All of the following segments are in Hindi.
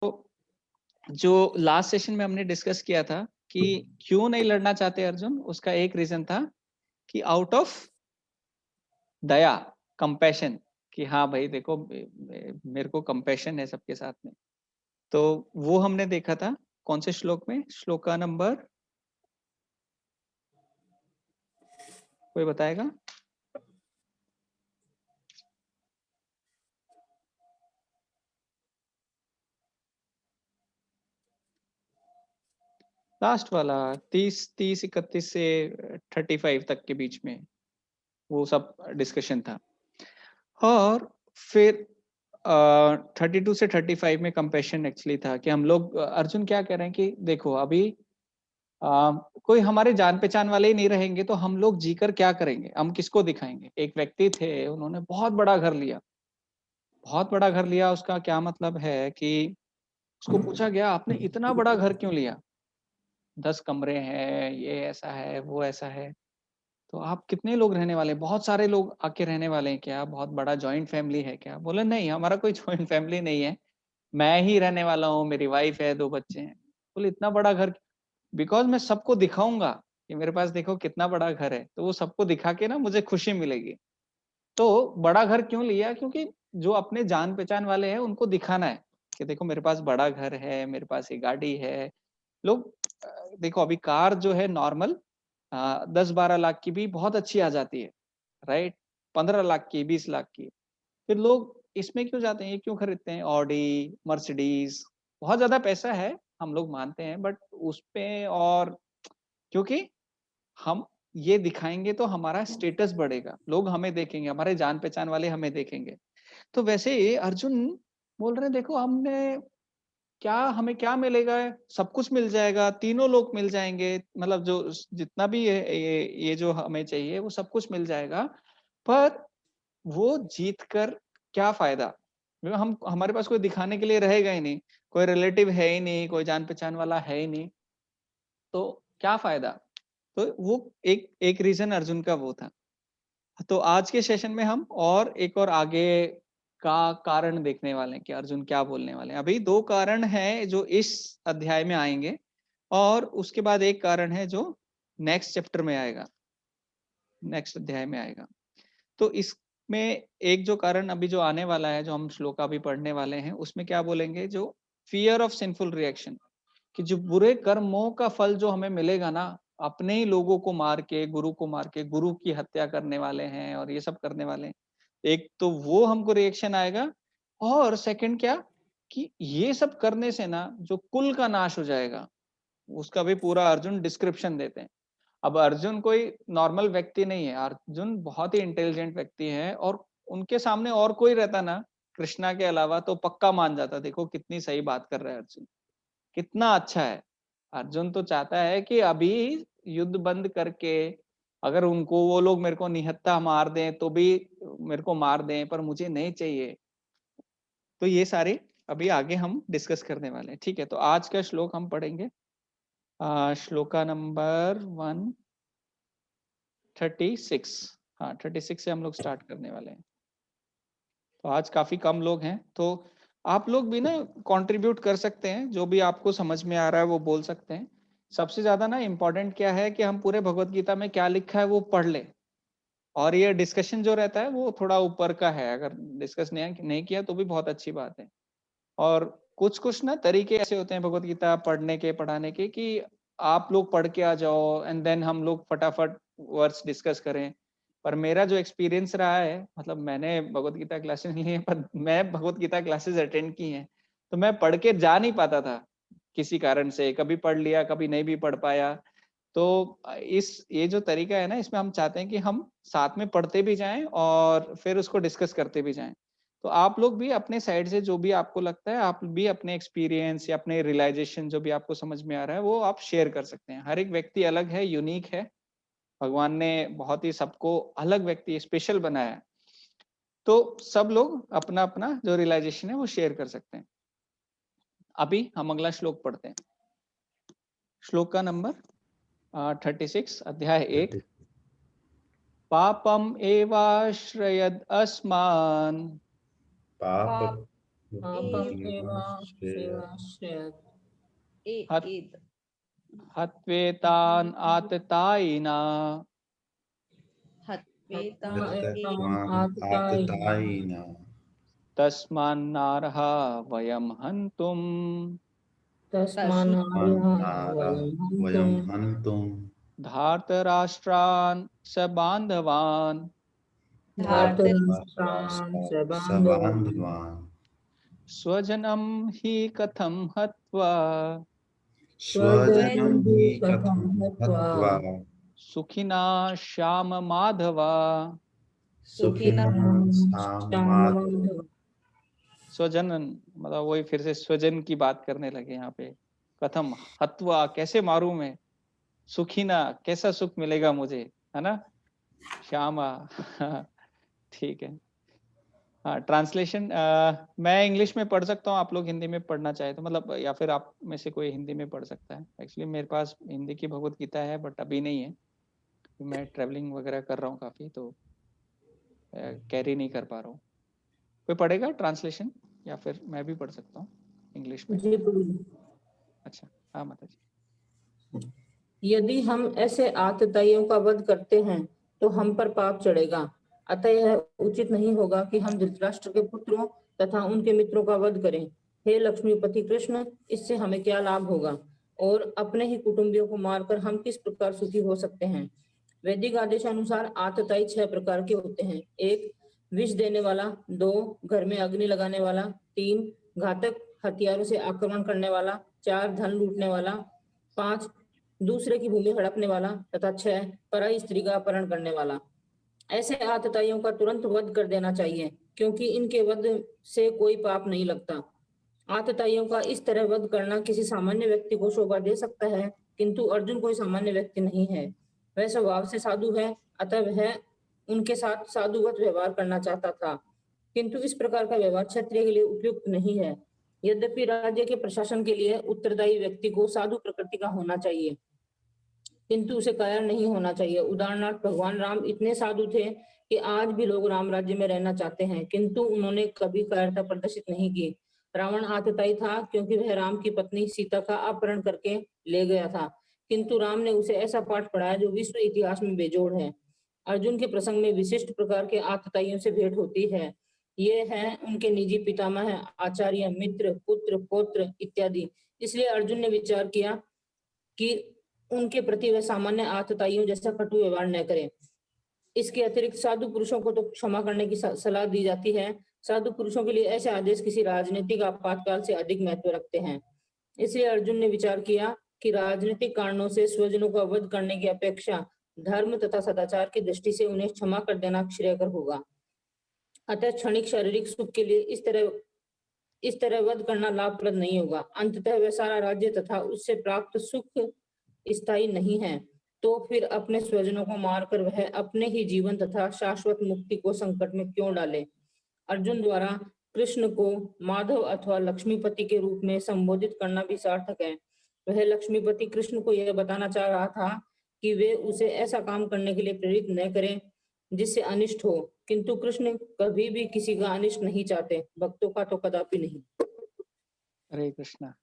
तो जो लास्ट सेशन में हमने डिस्कस किया था कि क्यों नहीं लड़ना चाहते अर्जुन, उसका एक रीजन था कि आउट ऑफ दया, कंपैशन, कि हाँ भाई देखो मेरे को कंपैशन है सबके साथ में। तो वो हमने देखा था कौन से श्लोक में, श्लोका नंबर कोई बताएगा? लास्ट वाला 30 31 से 35 तक के बीच में वो सब डिस्कशन था। और फिर 32 से 35 में कंपैशन एक्चुअली था कि हम लोग अर्जुन क्या कह रहे हैं कि देखो अभी कोई हमारे जान पहचान वाले ही नहीं रहेंगे तो हम लोग जीकर क्या करेंगे, हम किसको दिखाएंगे। एक व्यक्ति थे, उन्होंने बहुत बड़ा घर लिया, बहुत बड़ा घर लिया। उसका क्या मतलब है कि उसको पूछा गया आपने इतना बड़ा घर क्यों लिया, 10 कमरे हैं, ये ऐसा है वो ऐसा है, तो आप कितने लोग रहने वाले हैं, बहुत सारे लोग आके रहने वाले हैं क्या, बहुत बड़ा जॉइंट फैमिली है क्या? बोले नहीं, हमारा कोई जॉइंट फैमिली नहीं है, मैं ही रहने वाला हूँ, मेरी वाइफ है, 2 बच्चे हैं। बोले इतना बड़ा घर? बिकॉज मैं सबको दिखाऊंगा कि मेरे पास देखो कितना बड़ा घर है, तो वो सबको दिखा के ना मुझे खुशी मिलेगी। तो बड़ा घर क्यों लिया? क्योंकि जो अपने जान पहचान वाले हैं उनको दिखाना है कि देखो मेरे पास बड़ा घर है, मेरे पास ये गाड़ी है। लोग देखो अभी कार जो है नॉर्मल 10 12 लाख की भी बहुत अच्छी आ जाती है, राइट? 15 लाख की, 20 लाख की। फिर लोग इसमें क्यों जाते हैं, ये क्यों खरीदते हैं? ऑडी, मर्सिडीज, बहुत ज्यादा पैसा है, हम लोग मानते हैं, बट उस पे और क्योंकि हम ये दिखाएंगे तो हमारा स्टेटस बढ़ेगा, लोग हमें देखेंगे, हमारे जान पहचान वाले हमें देखेंगे। तो वैसे ही अर्जुन बोल रहे हैं देखो हमने क्या, हमें क्या मिलेगा, सब कुछ मिल जाएगा, तीनों लोग मिल जाएंगे, मतलब जो जितना भी ये जो हमें चाहिए वो सब कुछ मिल जाएगा, पर वो जीत कर क्या फायदा? क्योंकि हम हमारे पास कोई दिखाने के लिए रहेगा ही नहीं, कोई रिलेटिव है ही नहीं, कोई जान पहचान वाला है ही नहीं, तो क्या फायदा? तो वो एक एक रीजन अर्जुन का वो था। तो आज के सेशन में हम और एक और आगे का कारण देखने वाले हैं कि अर्जुन क्या बोलने वाले हैं। अभी 2 कारण हैं जो इस अध्याय में आएंगे, और उसके बाद एक कारण है जो नेक्स्ट चैप्टर में आएगा, नेक्स्ट अध्याय में आएगा। तो इसमें एक जो कारण अभी जो आने वाला है, जो हम श्लोक अभी पढ़ने वाले हैं, उसमें क्या बोलेंगे, जो फियर ऑफ सिंफुल रिएक्शन, कि जो बुरे कर्मों का फल जो हमें मिलेगा ना, अपने ही लोगों को मार के, गुरु को मार के, गुरु की हत्या करने वाले हैं और ये सब करने वाले हैं, एक तो वो हमको रिएक्शन आएगा। और सेकंड क्या, कि ये सब करने से ना जो कुल का नाश हो जाएगा, उसका भी पूरा अर्जुन डिस्क्रिप्शन देते हैं। अब अर्जुन कोई नॉर्मल व्यक्ति नहीं है, अर्जुन बहुत ही इंटेलिजेंट व्यक्ति है, और उनके सामने और कोई रहता ना कृष्णा के अलावा तो पक्का मान जाता। देखो कितनी सही बात कर रहा है अर्जुन, कितना अच्छा है। अर्जुन तो चाहता है कि अभी युद्ध बंद करके, अगर उनको वो लोग मेरे को निहत्था मार दें तो भी मेरे को मार दें, पर मुझे नहीं चाहिए। तो ये सारे अभी आगे हम डिस्कस करने वाले हैं, ठीक है? तो आज का श्लोक हम पढ़ेंगे, श्लोका नंबर 136। हाँ 36 से हम लोग स्टार्ट करने वाले हैं। तो आज काफी कम लोग हैं, तो आप लोग भी ना कंट्रीब्यूट कर सकते हैं, जो भी आपको समझ में आ रहा है वो बोल सकते हैं। सबसे ज्यादा ना इम्पोर्टेंट क्या है कि हम पूरे भगवत गीता में क्या लिखा है वो पढ़ ले, और ये डिस्कशन जो रहता है वो थोड़ा ऊपर का है, अगर डिस्कस नहीं किया तो भी बहुत अच्छी बात है। और कुछ कुछ ना तरीके ऐसे होते हैं भगवत गीता पढ़ने के, पढ़ाने के, कि आप लोग पढ़ के आ जाओ एंड देन हम लोग फटाफट वर्ड्स डिस्कस करें। पर मेरा जो एक्सपीरियंस रहा है, मतलब मैंने भगवत गीता क्लासेस ली है, पर मैं भगवत गीता क्लासेस अटेंड की हैं, तो मैं पढ़ के जा नहीं पाता था किसी कारण से, कभी पढ़ लिया कभी नहीं भी पढ़ पाया। तो इस ये जो तरीका है ना, इसमें हम चाहते हैं कि हम साथ में पढ़ते भी जाएं और फिर उसको डिस्कस करते भी जाएं। तो आप लोग भी अपने साइड से जो भी आपको लगता है, आप भी अपने एक्सपीरियंस या अपने रियलाइजेशन जो भी आपको समझ में आ रहा है वो आप शेयर कर सकते हैं। हर एक व्यक्ति अलग है, यूनिक है, भगवान ने बहुत ही सबको अलग व्यक्ति स्पेशल बनाया है। तो सब लोग अपना अपना जो रियलाइजेशन है वो शेयर कर सकते हैं। अभी हम अगला श्लोक पढ़ते हैं, श्लोक का नंबर 36, अध्याय 1। 30 पापम एवाश्रयद अस्मान् पाप हत हत्वेतान आततायिना आततायिना तस्मान्नार्हा वयं हन्तुम् वयं हन्तुं धार्तराष्ट्रान् सबान्धवान् सबान्धवान् स्वजनं हि कथं हत्वा स्वजनं हि कथं हत्वा सुखिना श्याम माधवा। सुखिनः माधव। स्वजनन मतलब वही फिर से स्वजन की बात करने लगे यहाँ पे। कथम हत्वा, कैसे मारूं मैं। सुखिना, कैसा सुख मिलेगा मुझे, है ना। श्यामा ठीक है। हाँ, ट्रांसलेशन मैं इंग्लिश में पढ़ सकता हूँ, आप लोग हिंदी में पढ़ना चाहे तो, मतलब या फिर आप में से कोई हिंदी में पढ़ सकता है। एक्चुअली मेरे पास हिंदी की भगवत गीता है बट अभी नहीं है, मैं ट्रैवलिंग वगैरह कर रहा हूँ काफ़ी, तो कैरी नहीं कर पा रहा हूँ। कोई पढ़ेगा ट्रांसलेशन या फिर मैं भी पढ़ सकता हूँ इंग्लिश में। अच्छा, हाँ माता जी। यदि हम ऐसे आतताइयों का वध करते हैं तो हम पर पाप चढ़ेगा। अतः यह उचित नहीं होगा कि हम धृतराष्ट्र के पुत्रों तथा उनके मित्रों का वध करें। हे लक्ष्मीपति कृष्ण, इससे हमें क्या लाभ होगा और अपने ही कुटुंबियों को मारकर हम किस प्रकार सुखी हो सकते हैं। वैदिक आदेशानुसार आतताई 6 प्रकार के होते हैं। 1 विष देने वाला, 2 घर में अग्नि लगाने वाला, 3 घातक हथियारों से आक्रमण करने वाला, 4 धन लूटने वाला, 5 दूसरे की भूमि हड़पने वाला तथा 6 पराई स्त्री का अपहरण करने वाला। ऐसे आतताइयों का तुरंत वध कर देना चाहिए क्योंकि इनके वध से कोई पाप नहीं लगता। आतताइयों का इस तरह वध करना किसी सामान्य व्यक्ति को शोभा दे सकता है, किंतु अर्जुन कोई सामान्य व्यक्ति नहीं है। वह स्वभाव से साधु है, अतः वह उनके साथ साधुवत व्यवहार करना चाहता था, किंतु इस प्रकार का व्यवहार क्षत्रिय के लिए उपयुक्त नहीं है। यद्यपि राज्य के प्रशासन के लिए उत्तरदायी व्यक्ति को साधु प्रकृति का होना चाहिए, किंतु उसे कायर नहीं होना चाहिए। उदाहरणार्थ भगवान राम इतने साधु थे कि आज भी लोग राम राज्य में रहना चाहते हैं, किंतु उन्होंने कभी कायरता प्रदर्शित नहीं की। रावण आतताई था क्योंकि वह राम की पत्नी सीता का अपहरण करके ले गया था, किंतु राम ने उसे ऐसा पाठ पढ़ाया जो विश्व इतिहास में बेजोड़ है। अर्जुन के प्रसंग में विशिष्ट प्रकार के आतताइयों से भेंट होती है। ये हैं उनके निजी पितामह, आचार्य, मित्र, पुत्र, पौत्र इत्यादि। इसलिए अर्जुन ने विचार किया कि उनके प्रति वह सामान्य आतताइयों जैसा कटु व्यवहार न करें। इसके अतिरिक्त साधु पुरुषों को तो क्षमा करने की सलाह दी जाती है। साधु पुरुषों के लिए ऐसे आदेश किसी राजनीतिक आपातकाल से अधिक महत्व रखते हैं। इसलिए अर्जुन ने विचार किया कि राजनीतिक कारणों से स्वजनों का वध करने की अपेक्षा धर्म तथा सदाचार की दृष्टि से उन्हें क्षमा कर देना श्रेयकर होगा। अतः क्षणिक शारीरिक सुख के लिए इस तरह वध करना लाभप्रद नहीं होगा। अंततः वह सारा राज्य तथा उससे प्राप्त सुख स्थायी नहीं है, तो फिर अपने स्वजनों को मारकर वह अपने ही जीवन तथा शाश्वत मुक्ति को संकट में क्यों डाले। अर्जुन द्वारा कृष्ण को माधव अथवा लक्ष्मीपति के रूप में संबोधित करना भी सार्थक है। वह लक्ष्मीपति कृष्ण को यह बताना चाह रहा था कि वे उसे ऐसा काम करने के लिए प्रेरित न करें जिससे अनिष्ट हो, किंतु कृष्ण कभी भी किसी का अनिष्ट नहीं चाहते, भक्तों का तो कदापि नहीं। हरे कृष्णा।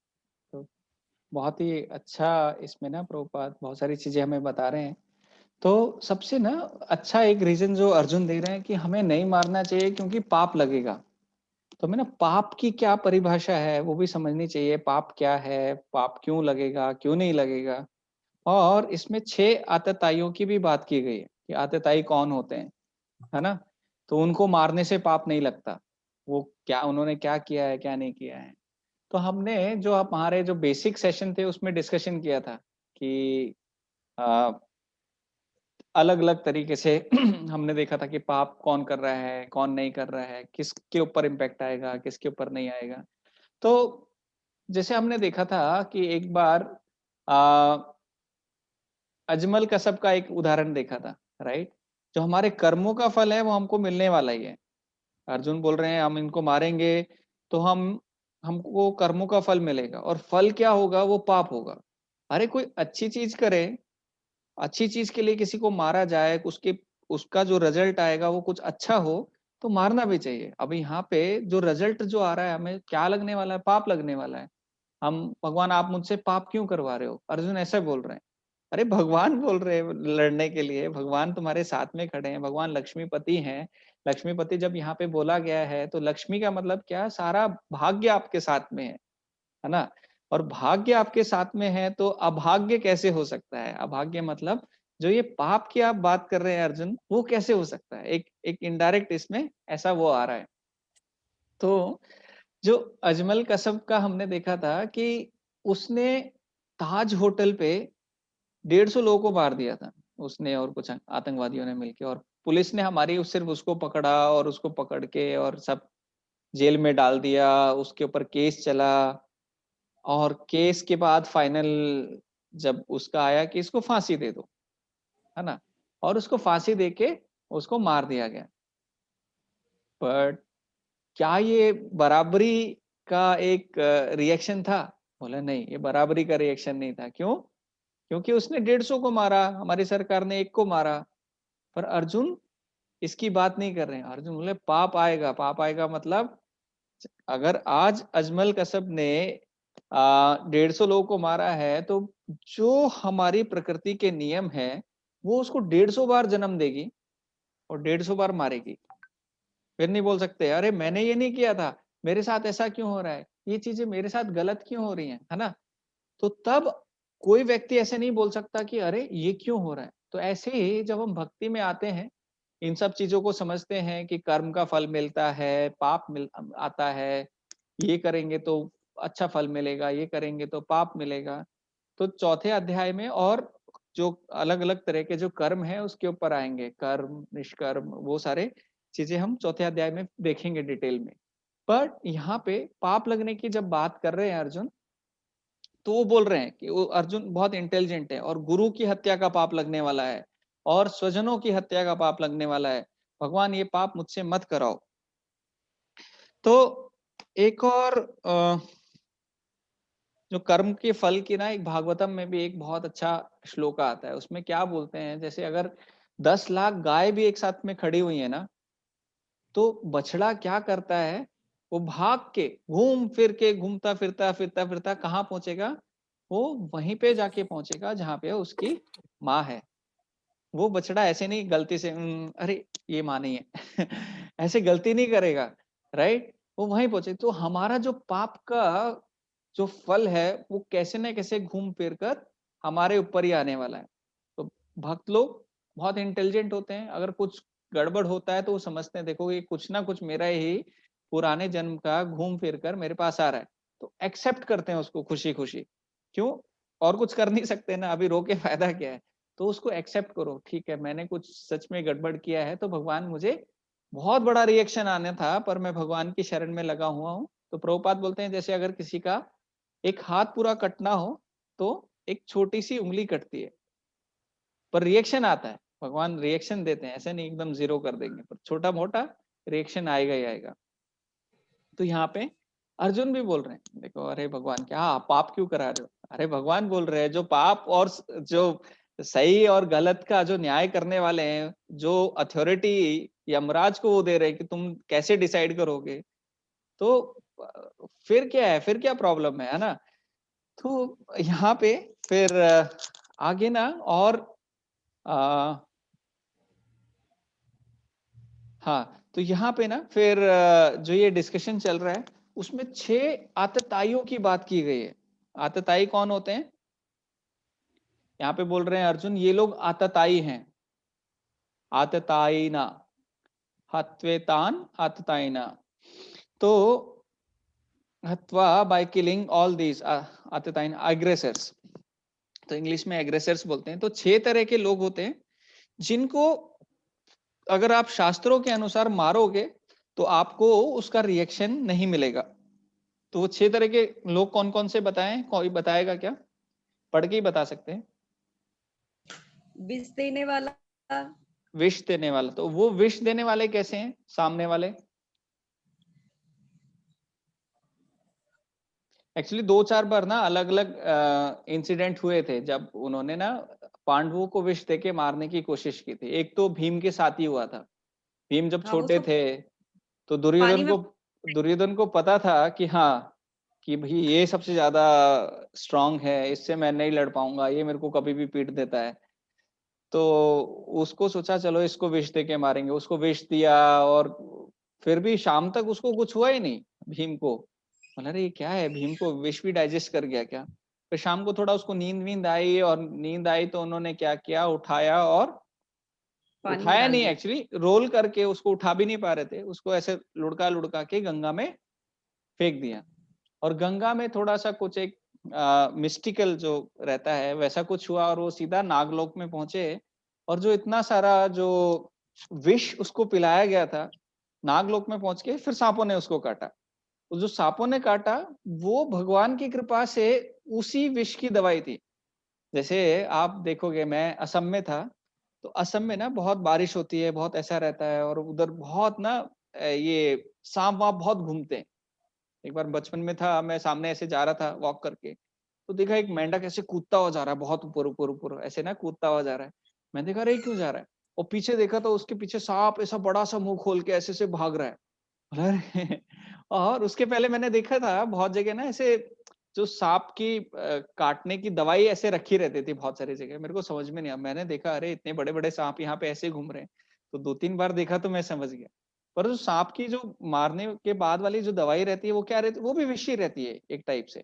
तो बहुत ही अच्छा इसमें ना प्रभुपाद बहुत सारी चीजें हमें बता रहे हैं। तो सबसे ना अच्छा एक रीजन जो अर्जुन दे रहे हैं कि हमें नहीं मारना चाहिए क्योंकि पाप लगेगा। तो हमें ना पाप की क्या परिभाषा है वो भी समझनी चाहिए। पाप क्या है, पाप क्यों लगेगा, क्यों नहीं लगेगा। और इसमें 6 आतताइयों की भी बात की गई है कि आतताई कौन होते हैं, है ना। तो उनको मारने से पाप नहीं लगता। वो क्या, उन्होंने क्या किया है, क्या नहीं किया है। तो हमने जो हमारे जो बेसिक सेशन थे उसमें डिस्कशन किया था कि अलग अलग तरीके से हमने देखा था कि पाप कौन कर रहा है, कौन नहीं कर रहा है, किसके ऊपर इम्पैक्ट आएगा, किसके ऊपर नहीं आएगा। तो जैसे हमने देखा था कि एक बार अजमल कसब का एक उदाहरण देखा था, राइट। जो हमारे कर्मों का फल है वो हमको मिलने वाला ही है। अर्जुन बोल रहे हैं हम इनको मारेंगे तो हमको कर्मों का फल मिलेगा, और फल क्या होगा, वो पाप होगा। अरे कोई अच्छी चीज करे, अच्छी चीज के लिए किसी को मारा जाए, उसका जो रिजल्ट आएगा वो कुछ अच्छा हो, तो मारना भी चाहिए। अब यहाँ पे जो रिजल्ट जो आ रहा है, हमें क्या लगने वाला है? पाप लगने वाला है। हम भगवान आप मुझसे पाप क्यों करवा रहे हो? अर्जुन ऐसा बोल रहे हैं। अरे भगवान बोल रहे हैं लड़ने के लिए, भगवान तुम्हारे साथ में खड़े हैं, भगवान लक्ष्मीपति हैं। लक्ष्मीपति जब यहाँ पे बोला गया है तो लक्ष्मी का मतलब क्या? सारा भाग्य आपके साथ में है ना? और भाग्य आपके साथ में है तो अभाग्य कैसे हो सकता है? अभाग्य मतलब जो ये पाप की आप बात कर रहे हैं अर्जुन, वो कैसे हो सकता है? एक इनडायरेक्ट इसमें ऐसा वो आ रहा है। तो जो अजमल कसब का हमने देखा था कि उसने ताज होटल पे 150 लोगों को मार दिया था, उसने और कुछ आतंकवादियों ने मिलके, और पुलिस ने हमारी सिर्फ उसको पकड़ा और उसको पकड़ के और सब जेल में डाल दिया, उसके ऊपर केस चला, और केस के बाद फाइनल जब उसका आया कि इसको फांसी दे दो, है ना, और उसको फांसी देके उसको मार दिया गया। बट क्या ये बराबरी का एक रिएक्शन था? बोला नहीं, ये बराबरी का रिएक्शन नहीं था। क्यों? क्योंकि उसने 150 को मारा, हमारी सरकार ने 1 को मारा। पर अर्जुन इसकी बात नहीं कर रहे हैं। अर्जुन बोले पाप आएगा। पाप आएगा मतलब अगर आज अजमल कसब ने 150 लोगों को मारा है तो जो हमारी प्रकृति के नियम है वो उसको 150 बार जन्म देगी और 150 बार मारेगी। फिर नहीं बोल सकते अरे मैंने ये नहीं किया था, मेरे साथ ऐसा क्यों हो रहा है, ये चीजें मेरे साथ गलत क्यों हो रही हैं, है ना? तो तब कोई व्यक्ति ऐसे नहीं बोल सकता कि अरे ये क्यों हो रहा है। तो ऐसे ही जब हम भक्ति में आते हैं, इन सब चीजों को समझते हैं कि कर्म का फल मिलता है, पाप मिल आता है, ये करेंगे तो अच्छा फल मिलेगा, ये करेंगे तो पाप मिलेगा। तो चौथे अध्याय में और जो अलग अलग तरह के जो कर्म है उसके ऊपर आएंगे, कर्म निष्कर्म वो सारे चीजें हम चौथे अध्याय में देखेंगे डिटेल में। पर यहाँ पे पाप लगने की जब बात कर रहे हैं अर्जुन, तो वो बोल रहे हैं कि वो अर्जुन बहुत इंटेलिजेंट है और गुरु की हत्या का पाप लगने वाला है और स्वजनों की हत्या का पाप लगने वाला है, भगवान ये पाप मुझसे मत कराओ। तो एक और जो कर्म के फल की ना, एक भागवतम में भी एक बहुत अच्छा श्लोक आता है। उसमें क्या बोलते हैं, जैसे अगर 10 लाख गाय भी एक साथ में खड़ी हुई है ना, तो बछड़ा क्या करता है, वो भाग के घूम फिर के घूमता फिरता फिरता फिरता कहाँ पहुंचेगा? वो वहीं पे जाके पहुंचेगा जहां पे उसकी माँ है। वो बछड़ा ऐसे नहीं गलती से अरे ये माँ नहीं है ऐसे गलती नहीं करेगा, राइट? वो वहीं पहुंचे। तो हमारा जो पाप का जो फल है वो कैसे न कैसे घूम फिर कर हमारे ऊपर ही आने वाला है। तो भक्त लोग बहुत इंटेलिजेंट होते हैं, अगर कुछ गड़बड़ होता है तो वो समझते हैं देखो ये कुछ ना कुछ मेरा ही पुराने जन्म का घूम फिर कर मेरे पास आ रहा है, तो एक्सेप्ट करते हैं उसको खुशी खुशी। क्यों? और कुछ कर नहीं सकते ना, अभी रो के फायदा क्या है? तो उसको एक्सेप्ट करो, ठीक है मैंने कुछ सच में गड़बड़ किया है तो भगवान मुझे बहुत बड़ा रिएक्शन आना था पर मैं भगवान की शरण में लगा हुआ हूँ। तो प्रभुपाद बोलते हैं जैसे अगर किसी का एक हाथ पूरा कटना हो तो एक छोटी सी उंगली कटती है पर रिएक्शन आता है, भगवान रिएक्शन देते हैं, ऐसे नहीं एकदम जीरो कर देंगे, पर छोटा मोटा रिएक्शन आएगा ही आएगा। तो यहाँ पे अर्जुन भी बोल रहे हैं देखो अरे भगवान क्या आप पाप क्यों करा रहे हो? अरे भगवान बोल रहे हैं जो पाप और जो सही और गलत का जो न्याय करने वाले हैं, जो अथॉरिटी यमराज को वो दे रहे हैं कि तुम कैसे डिसाइड करोगे, तो फिर क्या है, फिर क्या प्रॉब्लम है ना? तो यहाँ पे फिर आगे ना और आ, हाँ तो यहाँ पे ना फिर जो ये डिस्कशन चल रहा है उसमें 6 आतताइयों की बात की गई है। आतताई कौन होते हैं? यहाँ पे बोल रहे हैं अर्जुन ये लोग आतताई हैं। आतताईना हत्वेतान आतताईना, तो हत्वा बाय किलिंग ऑल दीज आतताइन अग्रेसर्स, तो इंग्लिश में एग्रेसर्स बोलते हैं। तो 6 तरह के लोग होते हैं जिनको अगर आप शास्त्रों के अनुसार मारोगे तो आपको उसका रिएक्शन नहीं मिलेगा। तो वो 6 तरह के लोग कौन कौन से बताएं? कोई बताएगा क्या? पढ़ के ही बता सकते हैं। विष देने वाला। विष देने वाला, तो वो विष देने वाले कैसे हैं सामने वाले? एक्चुअली 2-4 बार ना अलग अलग इंसिडेंट हुए थे जब उन्होंने ना पांडवों को विष देके मारने की कोशिश की थी। एक तो भीम के साथ ही हुआ था। भीम जब हाँ, वो छोटे तो थे तो पानी में दुर्योधन को पता था कि हाँ, कि भाई ये सबसे ज्यादा स्ट्रांग है, इससे मैं नहीं लड़ पाऊंगा, ये मेरे को कभी भी पीट देता है। तो उसको सोचा चलो इसको विष दे के मारेंगे, उसको विष दिया और फिर भी शाम तक उसको कुछ हुआ ही नहीं भीम को। बोला अरे ये क्या है, भीम को विष भी डाइजेस्ट कर गया क्या? फिर शाम को थोड़ा उसको नींद आई, और नींद आई तो उन्होंने क्या किया, उठाया, और पानी में उठाया डाल नहीं, दिया। एक्चुअली रोल करके, उसको उठा भी नहीं पा रहे थे, उसको ऐसे लुढ़का लुढ़का के गंगा में फेंक दिया। और गंगा में थोड़ा सा कुछ एक मिस्टिकल जो रहता है वैसा कुछ हुआ, और वो सीधा नागलोक में पहुंचे। और जो इतना सारा जो विष उसको पिलाया गया था, नागलोक में पहुंच के फिर सांपों ने उसको काटा। तो जो सांपों ने काटा वो भगवान की कृपा से उसी विष की दवाई थी। जैसे आप देखोगे, मैं असम में था, तो असम में ना बहुत बारिश होती है, बहुत ऐसा रहता है, और उधर बहुत ना ये सांप वाप बहुत घूमते हैं। एक बार बचपन में था, मैं सामने ऐसे जा रहा था वॉक करके, तो देखा एक मेंढक ऐसे कूदता हुआ जा रहा है, बहुत ऊपर ऊपर ऊपर ऐसे ना कूदता हुआ जा रहा है। मैं देखा अरे क्यों जा रहा है, और पीछे देखा तो उसके पीछे सांप ऐसा बड़ा सा मुंह खोल के ऐसे ऐसे भाग रहा है। अरे और उसके पहले मैंने देखा था बहुत जगह ना ऐसे, जो सांप की काटने की दवाई ऐसे रखी रहती थी बहुत सारी जगह, मेरे को समझ में नहीं आया। मैंने देखा अरे इतने बड़े बड़े सांप यहाँ पे ऐसे घूम रहे हैं, तो 2-3 बार देखा तो मैं समझ गया। पर जो सांप की जो मारने के बाद वाली जो दवाई रहती है वो क्या रहती है, वो भी विषी रहती है एक टाइप से,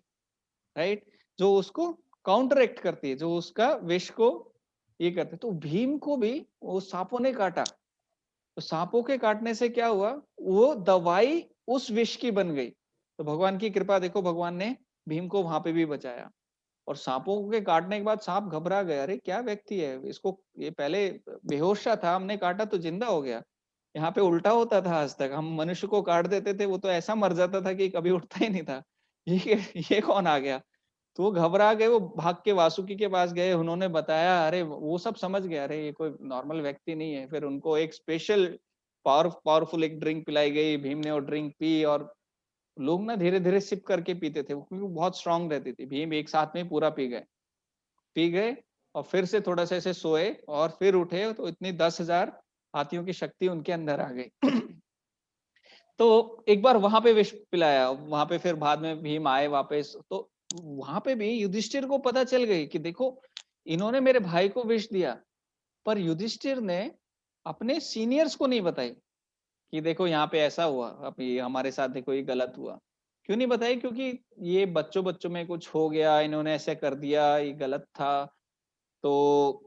राइट, जो उसको काउंटरएक्ट करती है, जो उसका विष को ये करते। तो भीम को भी वो सांपों ने काटा, तो सांपों के काटने से क्या हुआ, वो दवाई उस विष की बन गई। तो भगवान की कृपा देखो, भगवान ने भीम को वहां पे भी बचाया। और सांपों के काटने के बाद सांप घबरा गया, अरे क्या व्यक्ति है, इसको ये पहले बेहोश सा था, हमने काटा तो जिंदा हो गया। यहाँ पे उल्टा होता था, आज तक हम मनुष्य को काट देते थे, वो तो ऐसा मर जाता था कि कभी उठता ही नहीं था। ये कौन आ गया? तो वो घबरा गए, वो भाग के वासुकी के पास गए, उन्होंने बताया, अरे वो सब समझ गया, अरे ये कोई नॉर्मल व्यक्ति नहीं है। फिर उनको एक स्पेशल पावरफुल एक ड्रिंक पिलाई गई, भीम ने वो ड्रिंक पी, और लोग ना धीरे धीरे सिप करके पीते थे, क्योंकि वो बहुत स्ट्रांग रहती थी। भीम एक साथ में पूरा पी गए, और फिर से थोड़ा सा ऐसे सोए, और फिर उठे तो इतनी 10,000 हाथियों की शक्ति उनके अंदर आ गई। तो एक बार वहां पे विष पिलाया, वहां पे फिर बाद में भीम आए वापस, तो वहां पे भी युधिष्ठिर को पता चल गई कि देखो इन्होंने मेरे भाई को विष दिया। पर युधिष्ठिर ने अपने सीनियर्स को नहीं बताई कि देखो यहाँ पे ऐसा हुआ, अब ये हमारे साथ देखो ये गलत हुआ। क्यों नहीं बताई? क्योंकि ये बच्चों बच्चों में कुछ हो गया, इन्होंने ऐसे कर दिया, ये गलत था। तो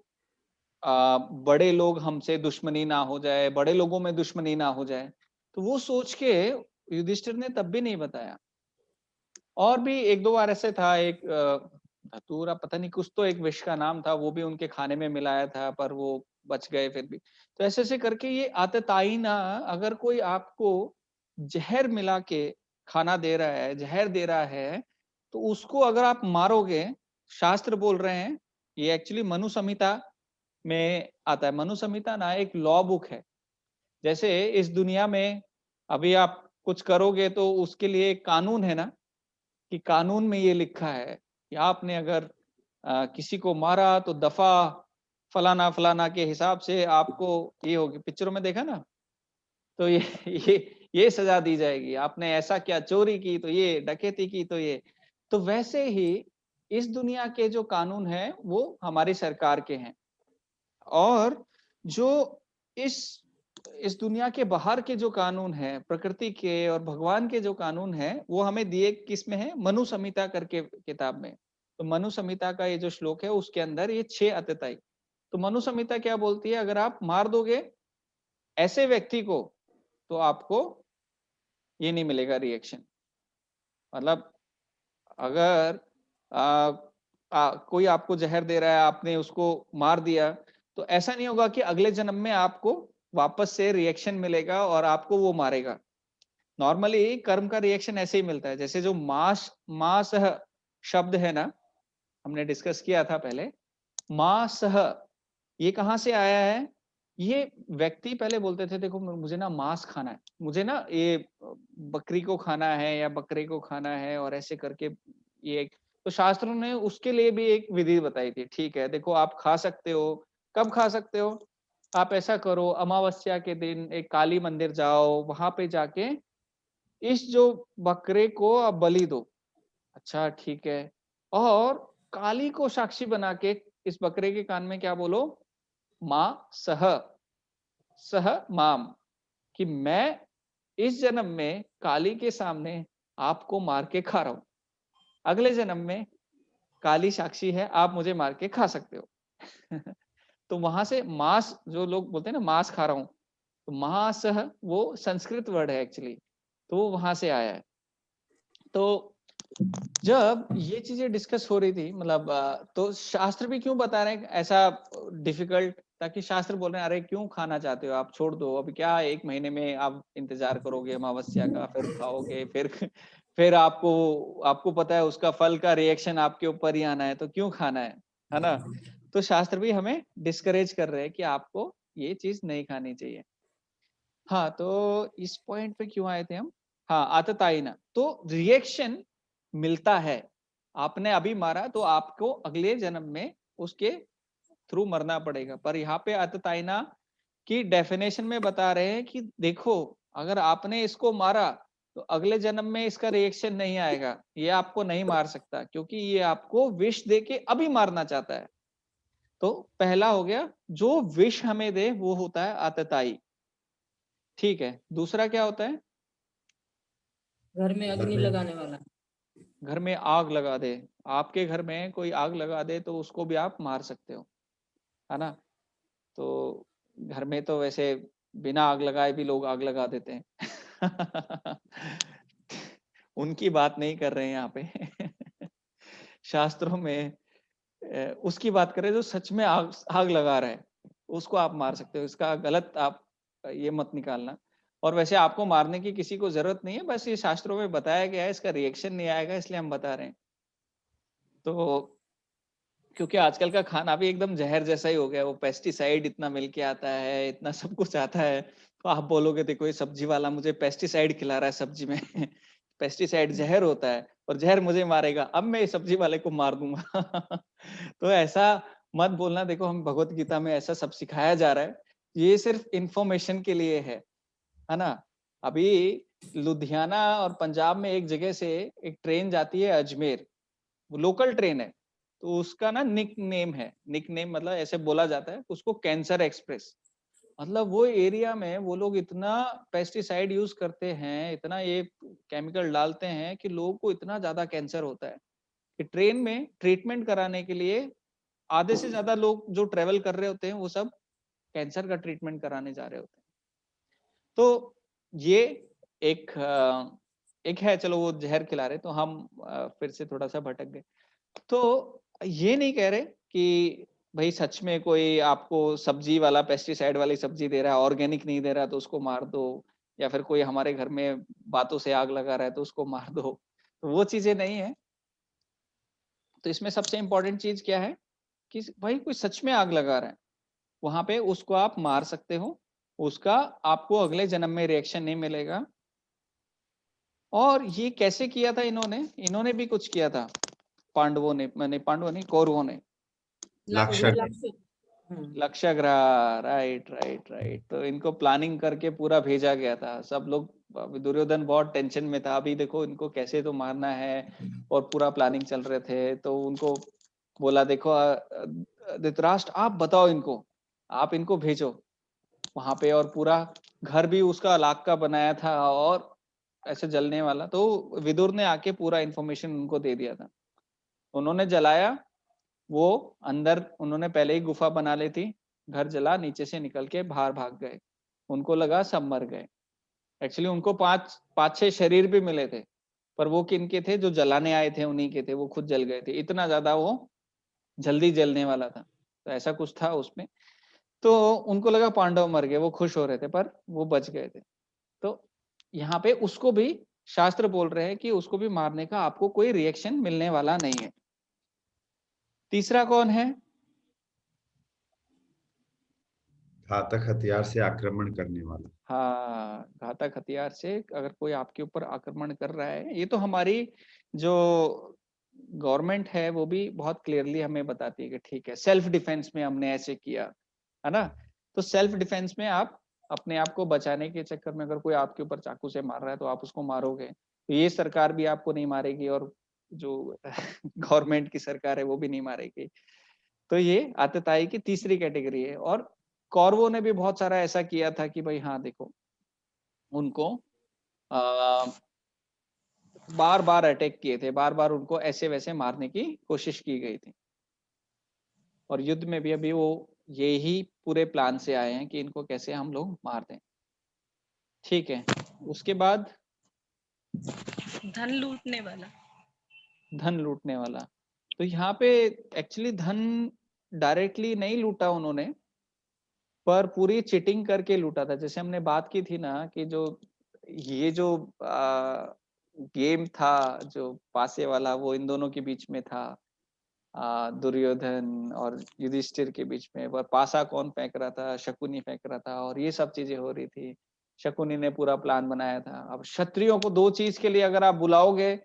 बड़े लोग हमसे दुश्मनी ना हो जाए, बड़े लोगों में दुश्मनी ना हो जाए, तो वो सोच के युधिष्ठिर ने तब भी नहीं बताया। और भी एक दो बार ऐसे था, एक धतूरा पता नहीं कुछ तो एक विष का नाम था, वो भी उनके खाने में मिलाया था, पर वो बच गए फिर भी। तो ऐसे ऐसे करके ये आतताई ना, अगर कोई आपको जहर मिला के खाना दे रहा है, जहर दे रहा है, तो उसको अगर आप मारोगे, शास्त्र बोल रहे हैं, ये एक्चुअली मनु संहिता में आता है। मनु संहिता ना एक लॉ बुक है। जैसे इस दुनिया में अभी आप कुछ करोगे तो उसके लिए एक कानून है ना, कि कानून में ये लिखा है कि आपने अगर किसी को मारा तो दफा फलाना फलाना के हिसाब से आपको ये होगी। पिक्चरों में देखा ना, तो ये ये सजा दी जाएगी, आपने ऐसा क्या, चोरी की तो ये, डकैती की तो ये। तो वैसे ही इस दुनिया के जो कानून है वो हमारी सरकार के हैं, और जो इस इस दुनिया के बाहर के जो कानून है, प्रकृति के और भगवान के जो कानून है, वो हमें दिए किस में है, मनु संहिता करके किताब में। तो मनु संहिता का ये जो श्लोक है उसके अंदर ये 6 अत्यताई। तो मनु संहिता क्या बोलती है, अगर आप मार दोगे ऐसे व्यक्ति को तो आपको ये नहीं मिलेगा रिएक्शन। मतलब अगर कोई आपको जहर दे रहा है, आपने उसको मार दिया, तो ऐसा नहीं होगा कि अगले जन्म में आपको वापस से रिएक्शन मिलेगा और आपको वो मारेगा। नॉर्मली कर्म का रिएक्शन ऐसे ही मिलता है। जैसे जो मासह शब्द है ना, हमने डिस्कस किया था पहले, मासह ये कहाँ से आया है? ये व्यक्ति पहले बोलते थे देखो मुझे ना मांस खाना है, मुझे ना ये बकरी को खाना है या बकरे को खाना है, और ऐसे करके ये तो शास्त्रों ने उसके लिए भी एक विधि बताई थी। ठीक है, देखो आप खा सकते हो, कब खा सकते हो? आप ऐसा करो, अमावस्या के दिन एक काली मंदिर जाओ, वहां पे जाके इस जो बकरे को आप बलि दो। अच्छा ठीक है। और काली को साक्षी बना के इस बकरे के कान में क्या बोलो, माँ सह सह माम, कि मैं इस जन्म में काली के सामने आपको मार के खा रहा हूं, अगले जन्म में काली साक्षी है, आप मुझे मार के खा सकते हो। तो वहां से मांस, जो लोग बोलते हैं ना मांस खा रहा हूं, तो महासह वो संस्कृत वर्ड है एक्चुअली, तो वो वहां से आया है। तो जब ये चीजें डिस्कस हो रही थी, मतलब तो शास्त्र भी क्यों बता रहे हैं ऐसा डिफिकल्ट, ताकि शास्त्र बोल रहे हैं अरे क्यों खाना चाहते हो, आप छोड़ दो, अभी क्या 1 महीने में आप इंतजार करोगे अमावस्या का, फिर खाओगे, फिर आपको पता है उसका फल का रिएक्शन आपके ऊपर ही आना है, तो क्यों खाना है ना। तो शास्त्र भी हमें डिस्करेज कर रहे हैं कि आपको ये चीज नहीं खानी चाहिए। हाँ, तो इस पॉइंट पे क्यों आए थे हम। हाँ, आततायिना, तो रिएक्शन मिलता है, आपने अभी मारा तो आपको अगले जन्म में उसके थ्रू मरना पड़ेगा। पर यहाँ पे आततायिना की डेफिनेशन में बता रहे हैं कि देखो, अगर आपने इसको मारा तो अगले जन्म में इसका रिएक्शन नहीं आएगा, ये आपको नहीं मार सकता, क्योंकि ये आपको विष दे के अभी मारना चाहता है। तो पहला हो गया, जो विष हमें दे वो होता है आतताई। ठीक है, दूसरा क्या होता है, घर में अग्नि लगाने वाला। घर में आग लगा दे, आपके घर में कोई आग लगा दे तो उसको भी आप मार सकते हो, है ना। तो घर में तो वैसे बिना आग लगाए भी लोग आग लगा देते हैं। उनकी बात नहीं कर रहे हैं यहाँ पे। शास्त्रों में उसकी बात करें जो सच में आग आग लगा रहा है, उसको आप मार सकते हो, इसका गलत आप ये मत निकालना। और वैसे आपको मारने की किसी को जरूरत नहीं है, बस ये शास्त्रों में बताया गया है, इसका रिएक्शन नहीं आएगा इसलिए हम बता रहे हैं। तो क्योंकि आजकल का खाना भी एकदम जहर जैसा ही हो गया, वो पेस्टिसाइड इतना मिल के आता है, इतना सब कुछ आता है, तो आप बोलोगे देखो ये सब्जी वाला मुझे पेस्टिसाइड खिला रहा है सब्जी में। पेस्टिसाइड जहर होता है और जहर मुझे मारेगा, अब मैं इस सब्जी वाले को मार दूंगा। तो ऐसा मत बोलना, देखो हम भगवत गीता में ऐसा सब सिखाया जा रहा है, ये सिर्फ इंफॉर्मेशन के लिए है ना। अभी लुधियाना और पंजाब में एक जगह से एक ट्रेन जाती है अजमेर, वो लोकल ट्रेन है, तो उसका ना निक नेम मतलब ऐसे बोला जाता है उसको, कैंसर एक्सप्रेस। मतलब वो एरिया में वो लोग इतना पेस्टिसाइड यूज करते हैं, इतना ये केमिकल डालते हैं कि लोगों को इतना ज्यादा कैंसर होता है कि ट्रेन में ट्रीटमेंट कराने के लिए आधे से ज्यादा लोग जो ट्रेवल कर रहे होते हैं वो सब कैंसर का ट्रीटमेंट कराने जा रहे होते हैं। तो ये एक है, चलो वो जहर खिला रहे, तो हम फिर से थोड़ा सा भटक गए। तो ये नहीं कह रहे कि भाई सच में कोई आपको सब्जी वाला पेस्टिसाइड वाली सब्जी दे रहा है, ऑर्गेनिक नहीं दे रहा तो उसको मार दो, या फिर कोई हमारे घर में बातों से आग लगा रहा है तो उसको मार दो, तो वो चीजें नहीं है। तो इसमें सबसे इंपॉर्टेंट चीज क्या है कि भाई कोई सच में आग लगा रहा है, वहां पे उसको आप मार सकते हो, उसका आपको अगले जन्म में रिएक्शन नहीं मिलेगा। और ये कैसे किया था इन्होंने भी कुछ किया था, पांडवों ने, मैंने पांडवों नहीं कौरवों ने, लक्ष्य लक्षग्रह, राइट राइट राइट। तो इनको प्लानिंग करके पूरा भेजा गया था, सब लोग, दुर्योधन बहुत टेंशन में था, अभी देखो इनको कैसे तो मारना है, और पूरा प्लानिंग चल रहे थे। तो उनको बोला देखो धृतराष्ट्र आप बताओ इनको, आप इनको भेजो वहां पे, और पूरा घर भी उसका लाख का बनाया था और ऐसे जलने वाला। तो विदुर ने आके पूरा इंफॉर्मेशन उनको दे दिया था, उन्होंने जलाया, वो अंदर उन्होंने पहले ही गुफा बना ली थी, घर जला, नीचे से निकल के बाहर भाग गए, उनको लगा सब मर गए। एक्चुअली उनको पांच छह शरीर भी मिले थे, पर वो किन के थे, जो जलाने आए थे उन्हीं के थे, वो खुद जल गए थे, इतना ज्यादा वो जल्दी जलने वाला था। तो ऐसा कुछ था उसमें। तो उनको लगा पांडव मर गए, वो खुश हो रहे थे, पर वो बच गए थे। तो यहाँ पे उसको भी शास्त्र बोल रहे हैं कि उसको भी मारने का आपको कोई रिएक्शन मिलने वाला नहीं है। तीसरा कौन है, घातक हथियार से आक्रमण करने वाला। हाँ, घातक हथियार से अगर कोई आपके ऊपर आक्रमण कर रहा है, ये तो हमारी जो गवर्नमेंट है वो भी बहुत क्लियरली हमें बताती है कि ठीक है, सेल्फ डिफेंस में हमने ऐसे किया, है ना। तो सेल्फ डिफेंस में आप अपने आप को बचाने के चक्कर में अगर कोई आपके ऊपर चाकू से मार रहा है तो आप उसको मारोगे, तो ये सरकार भी आपको नहीं मारेगी और जो गवर्नमेंट की सरकार है वो भी नहीं मारेगी। तो ये आतताई की तीसरी कैटेगरी है। और कौरवों ने भी बहुत सारा ऐसा किया था कि भाई हाँ देखो, उनको बार बार अटैक किए थे, बार बार उनको ऐसे वैसे मारने की कोशिश की गई थी। और युद्ध में भी अभी वो यही पूरे प्लान से आए हैं कि इनको कैसे हम लोग मार दें। ठीक है, उसके बाद धन लूटने वाला। धन लूटने वाला। तो यहाँ पे एक्चुअली धन डायरेक्टली नहीं लूटा उन्होंने, पर पूरी चीटिंग करके लूटा था। जैसे हमने बात की थी ना कि जो ये जो गेम था जो पासे वाला, वो इन दोनों के बीच में था, दुर्योधन और युधिष्ठिर के बीच में। वह पासा कौन फेंक रहा था? शकुनी फेंक रहा था, और ये सब चीजें हो रही थी। शकुनी ने पूरा प्लान बनाया था। अब क्षत्रियों को दो चीज के लिए अगर आप बुलाओगे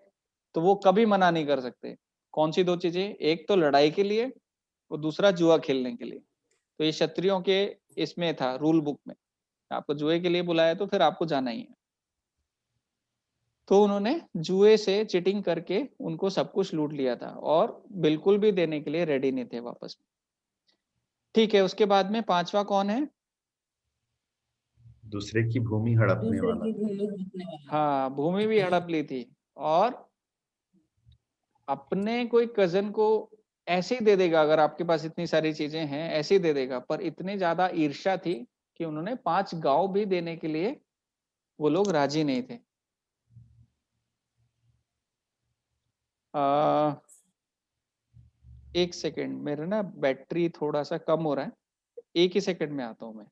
तो वो कभी मना नहीं कर सकते। कौन सी दो चीजें? एक तो लड़ाई के लिए और दूसरा जुआ खेलने के लिए। तो ये क्षत्रियों के इसमें था रूल बुक में, आपको जुए के लिए बुलाया तो फिर आपको जाना ही है। तो उन्होंने जुए से चीटिंग करके उनको सब कुछ लूट लिया था और बिल्कुल भी देने के लिए रेडी नहीं थे वापस। ठीक है, उसके बाद में पांचवा कौन है? दूसरे की भूमि हड़पने दूसरे वाला। की भूमि हड़पने वाला। हाँ, भूमि भी हड़प ली थी और अपने कोई कजन को ऐसे ही दे देगा। अगर आपके पास इतनी सारी चीजें हैं ऐसे ही दे देगा, पर इतनी ज्यादा ईर्ष्या थी कि उन्होंने 5 गांव भी देने के लिए वो लोग राजी नहीं थे। एक सेकेंड, मेरा ना बैटरी थोड़ा सा कम हो रहा है, एक ही सेकंड में आता हूं मैं।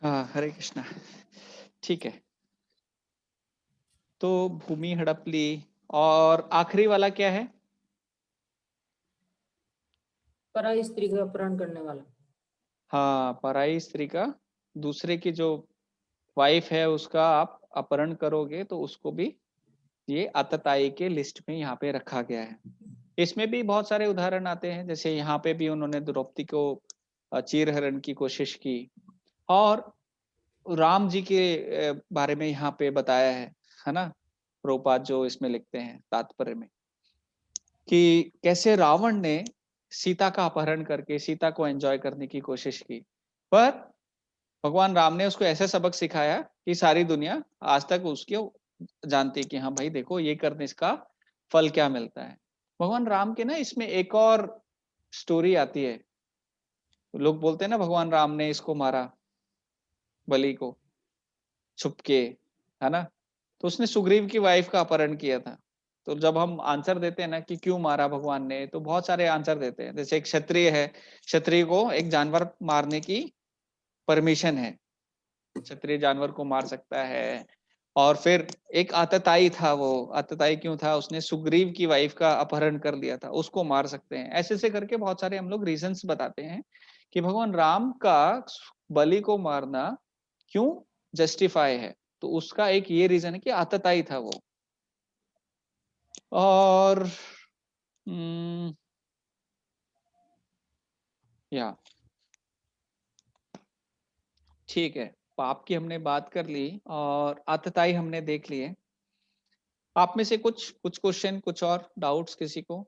हाँ, हरे कृष्णा। ठीक है, तो भूमि हड़प ली। और आखिरी वाला क्या है? पराई स्त्री का अपहरण करने वाला। हाँ, पराई स्त्री का, दूसरे की जो वाइफ है उसका आप अपहरण करोगे तो उसको भी ये आतताई के लिस्ट में यहाँ पे रखा गया है। इसमें भी बहुत सारे उदाहरण आते हैं। जैसे यहाँ पे भी उन्होंने द्रौपदी को चीरहरण की कोशिश की। और राम जी के बारे में यहाँ पे बताया है ना, प्रभुपाद जो इसमें लिखते हैं तात्पर्य में, कि कैसे रावण ने सीता का अपहरण करके सीता को एंजॉय करने की कोशिश की, पर भगवान राम ने उसको ऐसा सबक सिखाया कि सारी दुनिया आज तक उसको जानती है कि हाँ भाई देखो, ये करने इसका फल क्या मिलता है। भगवान राम के ना इसमें एक और स्टोरी आती है। लोग बोलते हैं ना भगवान राम ने इसको मारा, बलि को, छुप के, है ना। तो उसने सुग्रीव की वाइफ का अपहरण किया था। तो जब हम आंसर देते हैं ना कि क्यों मारा भगवान ने, तो बहुत सारे आंसर देते हैं। जैसे एक क्षत्रिय है, क्षत्रिय को एक जानवर मारने की परमिशन है, क्षत्रिय जानवर को मार सकता है। और फिर एक आतताई था, वो आतताई क्यों था? उसने सुग्रीव की वाइफ का अपहरण कर लिया था, उसको मार सकते हैं। ऐसे ऐसे करके बहुत सारे हम लोग रीजंस बताते हैं कि भगवान राम का बलि को मारना क्यों जस्टिफाई है। तो उसका एक ये रीजन है कि आतताई था वो। और या ठीक है, पाप की हमने बात कर ली और आतताई हमने देख लिए। आप में से कुछ कुछ क्वेश्चन, कुछ और डाउट्स किसी को?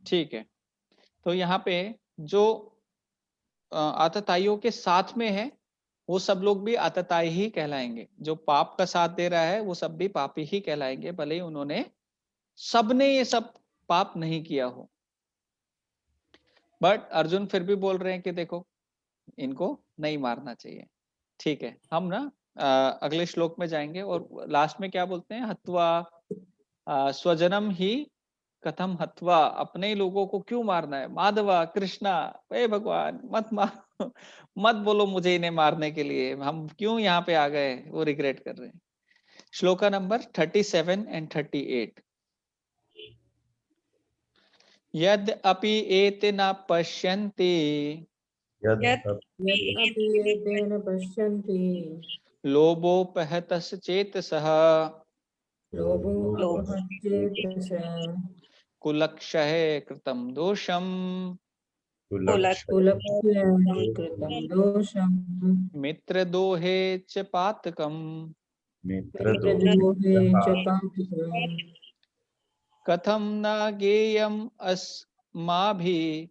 ठीक है, तो यहाँ पे जो आतताइयों के साथ में है वो सब लोग भी आतताई ही कहलाएंगे। जो पाप का साथ दे रहा है वो सब भी पापी ही कहलाएंगे, भले ही उन्होंने सबने ये सब पाप नहीं किया हो। बट अर्जुन फिर भी बोल रहे हैं कि देखो, इनको नहीं मारना चाहिए। ठीक है, हम ना अगले श्लोक में जाएंगे और लास्ट में क्या बोलते हैं, हत्वा स्वजनम ही कथम हत्वा, अपने ही लोगों को क्यों मारना है, माधवा कृष्णा, हे भगवान मत मारो मत बोलो मुझे इन्हें मारने के लिए, हम क्यों यहाँ पे आ गए, वो रिग्रेट कर रहे हैं। Shloka number 37 and 38। यद अपि एते न पश्यन्ति यद् यत् यद्यपि एतेन पश्यन्ति लोभोपहतस्य चेतसः लोभोपहत्येतसः कुलक्षये कृतं दोषम् कुलक्षयं कृतं दोषम् मित्रदोहे च पातकम् मित्रद्रोहे च पातकम् कथं न गेयम् अस्माभिः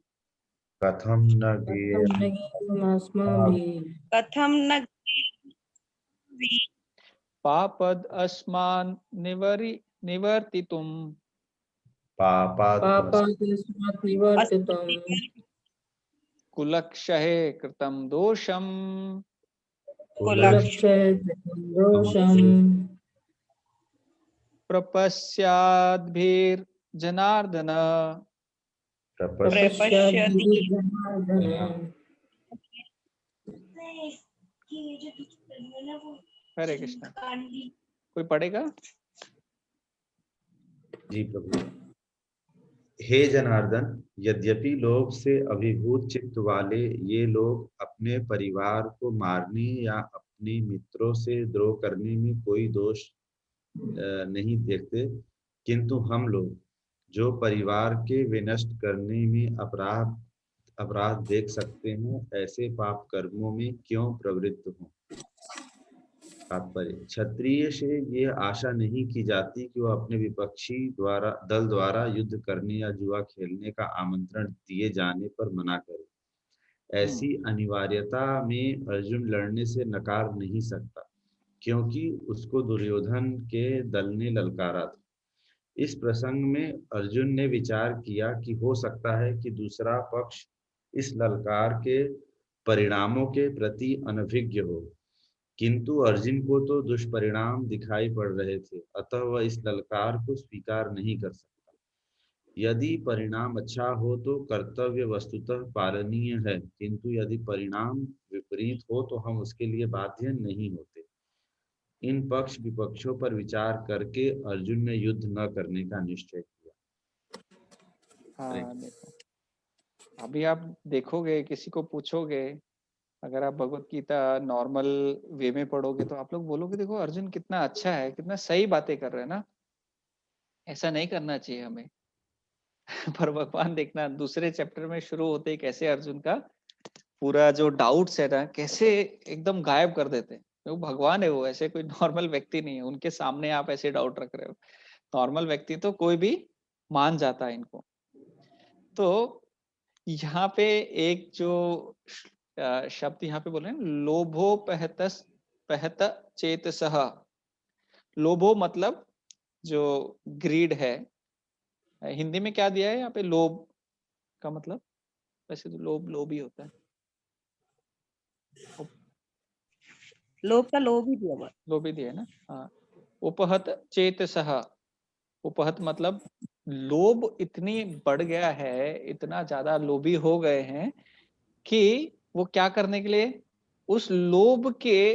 कथं न कथं गेयम् न ज्ञेयमस्माभिः कथं न पापद अस्मान् निवर्तितुम् पापात् पापादस्मात् निवर्तितुम् कुलक्षये कृतं दोषम् कुलक्षये कृतं दोषम् प्रपश्याद्भिर्जनार्दन प्रपश्यद्भिः जनार्दन। हरे कृष्णा। कोई पढ़ेगा? जी प्रभु। हे जनार्दन, यद्यपि लोभ से अभिभूत चित्त वाले ये लोग अपने परिवार को मारने या अपने मित्रों से द्रोह करने में कोई दोष नहीं देखते, किंतु हम लोग जो परिवार के विनष्ट करने में अपराध देख सकते हैं, ऐसे पाप कर्मों में क्यों प्रवृत्त हों। तात्पर्य, क्षत्रिय से ये आशा नहीं की जाती कि वह अपने विपक्षी दल द्वारा युद्ध करने या जुआ खेलने का आमंत्रण दिए जाने पर मना करे। ऐसी अनिवार्यता में अर्जुन लड़ने से नकार नहीं सकता, क्योंकि उसको दुर्योधन के दल ने ललकारा था। इस प्रसंग में अर्जुन ने विचार किया कि हो सकता है कि दूसरा पक्ष इस ललकार के परिणामों के प्रति अनभिज्ञ हो, किंतु अर्जुन को तो दुष्परिणाम दिखाई पड़ रहे थे, अतः वह इस ललकार को स्वीकार नहीं कर सकता। यदि परिणाम अच्छा हो तो कर्तव्य वस्तुतः पालनीय है, किंतु यदि परिणाम विपरीत हो तो हम उसके लिए बाध्य नहीं होते। इन पक्ष विपक्षों पर विचार करके अर्जुन ने युद्ध न करने का निश्चय किया। हाँ देखो, अभी आप देखोगे, किसी को पूछोगे, अगर आप भगवत गीता नॉर्मल वे में पढ़ोगे तो आप लोग बोलोगे देखो अर्जुन कितना अच्छा है, कितना सही बातें कर रहे हैं ना, ऐसा नहीं करना चाहिए हमें। पर भगवान देखना दूसरे चैप्टर में शुरू होते ही कैसे अर्जुन का पूरा जो डाउट्स है ना कैसे एकदम गायब कर देते हैं। वो भगवान है, वो ऐसे कोई नॉर्मल व्यक्ति नहीं है, उनके सामने आप ऐसे डाउट रख रहे हो। नॉर्मल व्यक्ति तो कोई भी मान जाता है इनको। तो यहाँ पे एक जो शब्द यहाँ पे बोले पहत चेतसः, लोभो मतलब जो ग्रीड है, हिंदी में क्या दिया है यहाँ पे, लोभ का मतलब, वैसे तो लोभ ही होता है, लोभ का लोभ ही दिया हुआ है। लोभ ही दिया है ना। हाँ, उपहत चेतसः, उपहत मतलब लोभ इतनी बढ़ गया है, इतना ज्यादा लोभी हो गए हैं कि वो क्या करने के लिए उस लोभ के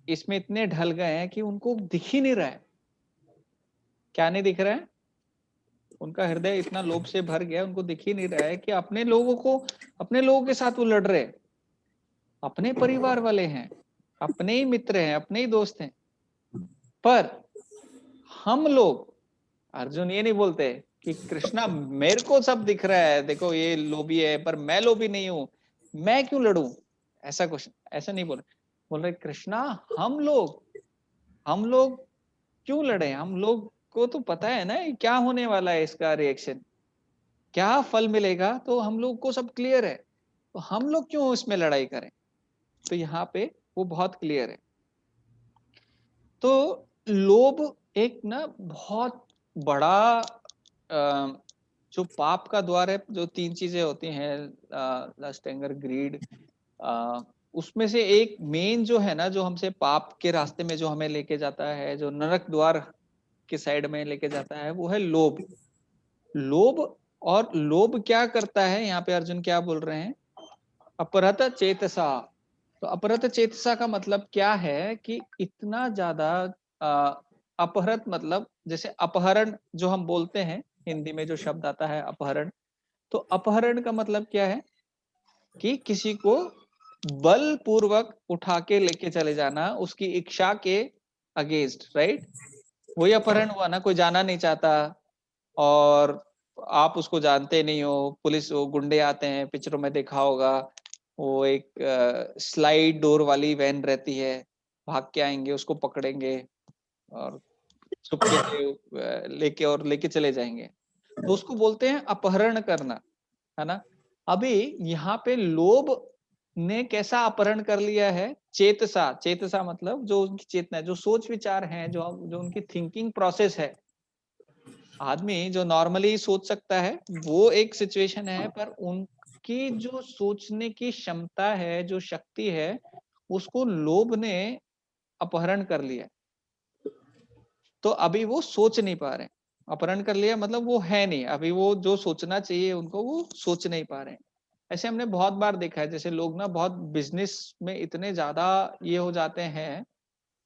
इसमें इतने ढल गए हैं कि उनको दिख ही नहीं रहा है। क्या नहीं दिख रहा है? उनका हृदय इतना लोभ से भर गया, उनको दिख ही नहीं रहा है कि अपने लोगों के साथ वो लड़ रहे, अपने परिवार वाले हैं, अपने ही मित्र हैं, अपने ही दोस्त हैं। पर हम लोग, अर्जुन ये नहीं बोलते कि कृष्णा मेरे को सब दिख रहा है, देखो ये लोभी है पर मैं लोभी नहीं हूं, मैं क्यों लड़ूं, ऐसा कुछ ऐसा नहीं बोल रहे कृष्णा हम लोग क्यों लड़े, हम लोग को तो पता है ना क्या होने वाला है, इसका रिएक्शन क्या फल मिलेगा, तो हम लोग को सब क्लियर है, तो हम लोग क्यों इसमें लड़ाई करें। तो यहाँ पे वो बहुत क्लियर है। तो लोभ एक ना बहुत बड़ा जो पाप का द्वार है, जो 3 चीजें होती हैं, लस्ट, एंगर, ग्रीड, उसमें से एक मेन जो है ना, जो हमसे पाप के रास्ते में जो हमें लेके जाता है, जो नरक द्वार के साइड में लेके जाता है, वो है लोभ। लोभ, और लोभ क्या करता है, यहाँ पे अर्जुन क्या बोल रहे हैं, अपरत चेतसा। तो अपरत चेतसा का मतलब क्या है कि इतना ज्यादा अपहरत, मतलब जैसे अपहरण जो हम बोलते हैं, हिंदी में जो शब्द आता है अपहरण, तो अपहरण का मतलब क्या है कि किसी को बल पूर्वक उठा के लेके चले जाना, उसकी इच्छा के अगेंस्ट, राइट। वही अपहरण हुआ ना, कोई जाना नहीं चाहता और आप उसको जानते नहीं हो, पुलिस, वो गुंडे आते हैं, पिक्चरों में देखा होगा, वो एक स्लाइड डोर वाली वैन रहती है, भाग के आएंगे, उसको पकड़ेंगे और चुपके से लेके और लेके चले जाएंगे, तो उसको बोलते हैं अपहरण करना, है ना। अभी यहाँ पे लोभ ने कैसा अपहरण कर लिया है, चेतसा। चेतसा मतलब जो उनकी चेतना है, जो सोच विचार है, जो जो उनकी थिंकिंग प्रोसेस है। आदमी जो नॉर्मली सोच सकता है वो एक सिचुएशन है, पर उनकी जो सोचने की क्षमता है, जो शक्ति है, उसको लोभ ने अपहरण कर लिया। तो अभी वो सोच नहीं पा रहे हैं। अपहरण कर लिया मतलब वो है नहीं, अभी वो जो सोचना चाहिए उनको, वो सोच नहीं पा रहे हैं। ऐसे हमने बहुत बार देखा है, जैसे लोग ना बहुत बिजनेस में इतने ज्यादा ये हो जाते हैं,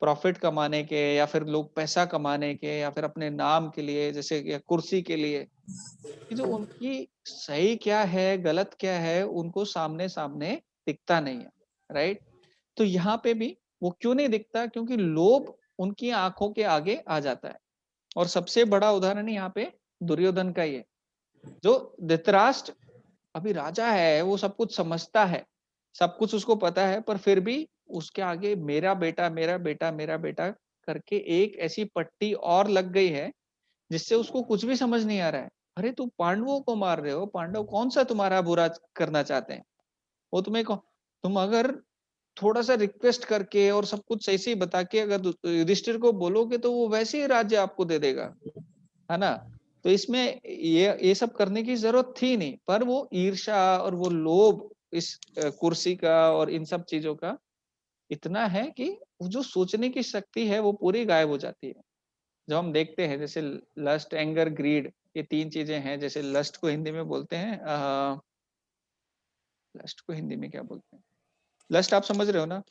प्रॉफिट कमाने के, या फिर लोग पैसा कमाने के, या फिर अपने नाम के लिए, जैसे या कुर्सी के लिए, कि जो उनकी सही क्या है, गलत क्या है, उनको सामने सामने दिखता नहीं है, राइट। तो यहाँ पे भी वो क्यों नहीं दिखता, क्योंकि लोभ उनकी आंखों के आगे आ जाता है। और सबसे बड़ा उदाहरण यहाँ पे दुर्योधन का ही है। जो धृतराष्ट्र अभी राजा है, वो सब कुछ समझता है, सब कुछ उसको पता है, पर फिर भी उसके आगे मेरा बेटा, मेरा बेटा, मेरा बेटा करके एक ऐसी पट्टी और लग गई है, जिससे उसको कुछ भी समझ नहीं आ रहा है। अरे तुम पांडवों को मार रहे हो, पांडव कौन सा तुम्हारा बुरा करना चाहते हैं, वो तुम्हें तुम अगर थोड़ा सा रिक्वेस्ट करके और सब कुछ सही से बता के अगर युधिष्ठिर को बोलोगे, तो वो वैसे ही राज्य आपको दे देगा, है ना। तो इसमें ये सब करने की जरूरत थी नहीं, पर वो ईर्ष्या और वो लोभ इस कुर्सी का और इन सब चीजों का इतना है कि वो जो सोचने की शक्ति है वो पूरी गायब हो जाती है। जो हम देखते हैं जैसे लस्ट, एंगर, ग्रीड, ये 3 चीजें हैं। जैसे लस्ट को हिंदी में बोलते हैं, लस्ट को हिंदी में क्या बोलते हैं, लस्ट आप समझ रहे हो ना,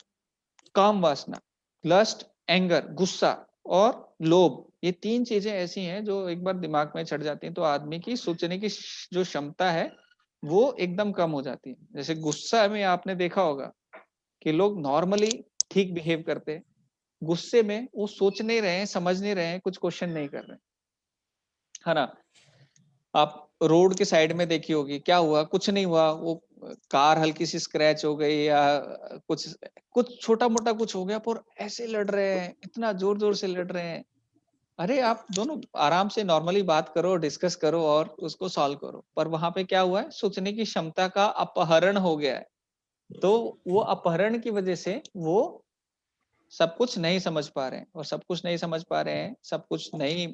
काम वासना। लस्ट, एंगर, गुस्सा, और लोभ, ये 3 चीजें ऐसी हैं जो एक बार दिमाग में चढ़ जाती हैं तो आदमी की सोचने की जो क्षमता है वो एकदम कम हो जाती है। जैसे गुस्सा में आपने देखा होगा कि लोग नॉर्मली ठीक बिहेव करते हैं, गुस्से में वो सोच नहीं रहे हैं, समझ नहीं रहे हैं, कुछ क्वेश्चन नहीं कर रहे हैं, है ना। आप रोड के साइड में देखी होगी, क्या हुआ, कुछ नहीं हुआ, वो कार हल्की सी स्क्रैच हो गई या कुछ कुछ छोटा मोटा कुछ हो गया, पर ऐसे लड़ रहे हैं, इतना जोर जोर से लड़ रहे हैं। अरे आप दोनों आराम से नॉर्मली बात करो, डिस्कस करो और उसको सॉल्व करो, पर वहां पे क्या हुआ है, सोचने की क्षमता का अपहरण हो गया है। तो वो अपहरण की वजह से वो सब कुछ नहीं समझ पा रहे हैं, और सब कुछ नहीं समझ पा रहे हैं, सब कुछ नहीं,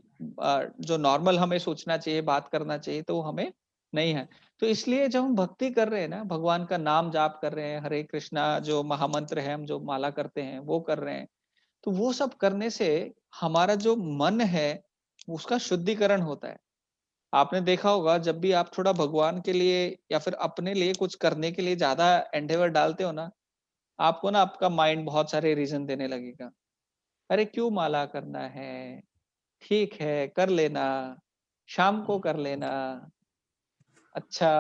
जो नॉर्मल हमें सोचना चाहिए, बात करना चाहिए, तो हमें नहीं है। तो इसलिए जब हम भक्ति कर रहे हैं ना, भगवान का नाम जाप कर रहे हैं, हरे कृष्णा जो महामंत्र है, हम जो माला करते हैं वो कर रहे हैं, तो वो सब करने से हमारा जो मन है उसका शुद्धिकरण होता है। आपने देखा होगा जब भी आप थोड़ा भगवान के लिए या फिर अपने लिए कुछ करने के लिए ज्यादा एंडेवर डालते हो ना, आपको ना आपका माइंड बहुत सारे रीजन देने लगेगा। अरे क्यों माला करना है, ठीक है कर लेना, शाम को कर लेना, अच्छा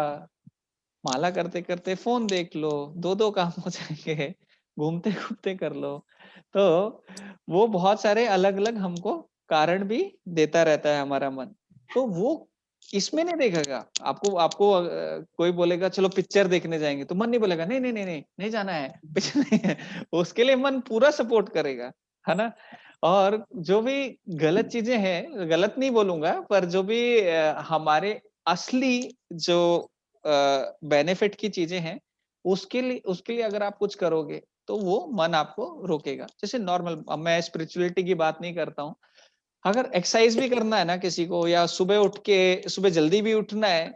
माला करते करते फोन देख लो, दो दो काम हो जाएंगे, घूमते घूमते कर लो। तो वो बहुत सारे अलग अलग हमको कारण भी देता रहता है हमारा मन। तो वो इसमें नहीं देखेगा आपको, आपको कोई बोलेगा चलो पिक्चर देखने जाएंगे, तो मन नहीं बोलेगा नहीं नहीं नहीं नहीं नहीं जाना है, पिक्चर नहीं है। उसके लिए मन पूरा सपोर्ट करेगा, है ना। और जो भी गलत चीजें हैं, गलत नहीं बोलूंगा, पर जो भी हमारे असली जो बेनिफिट की चीजें हैं, उसके लिए अगर आप कुछ करोगे तो वो मन आपको रोकेगा। जैसे नॉर्मल, अब मैं स्पिरिचुअलिटी की बात नहीं करता हूँ, अगर एक्सरसाइज भी करना है ना किसी को, या सुबह उठ के सुबह जल्दी भी उठना है,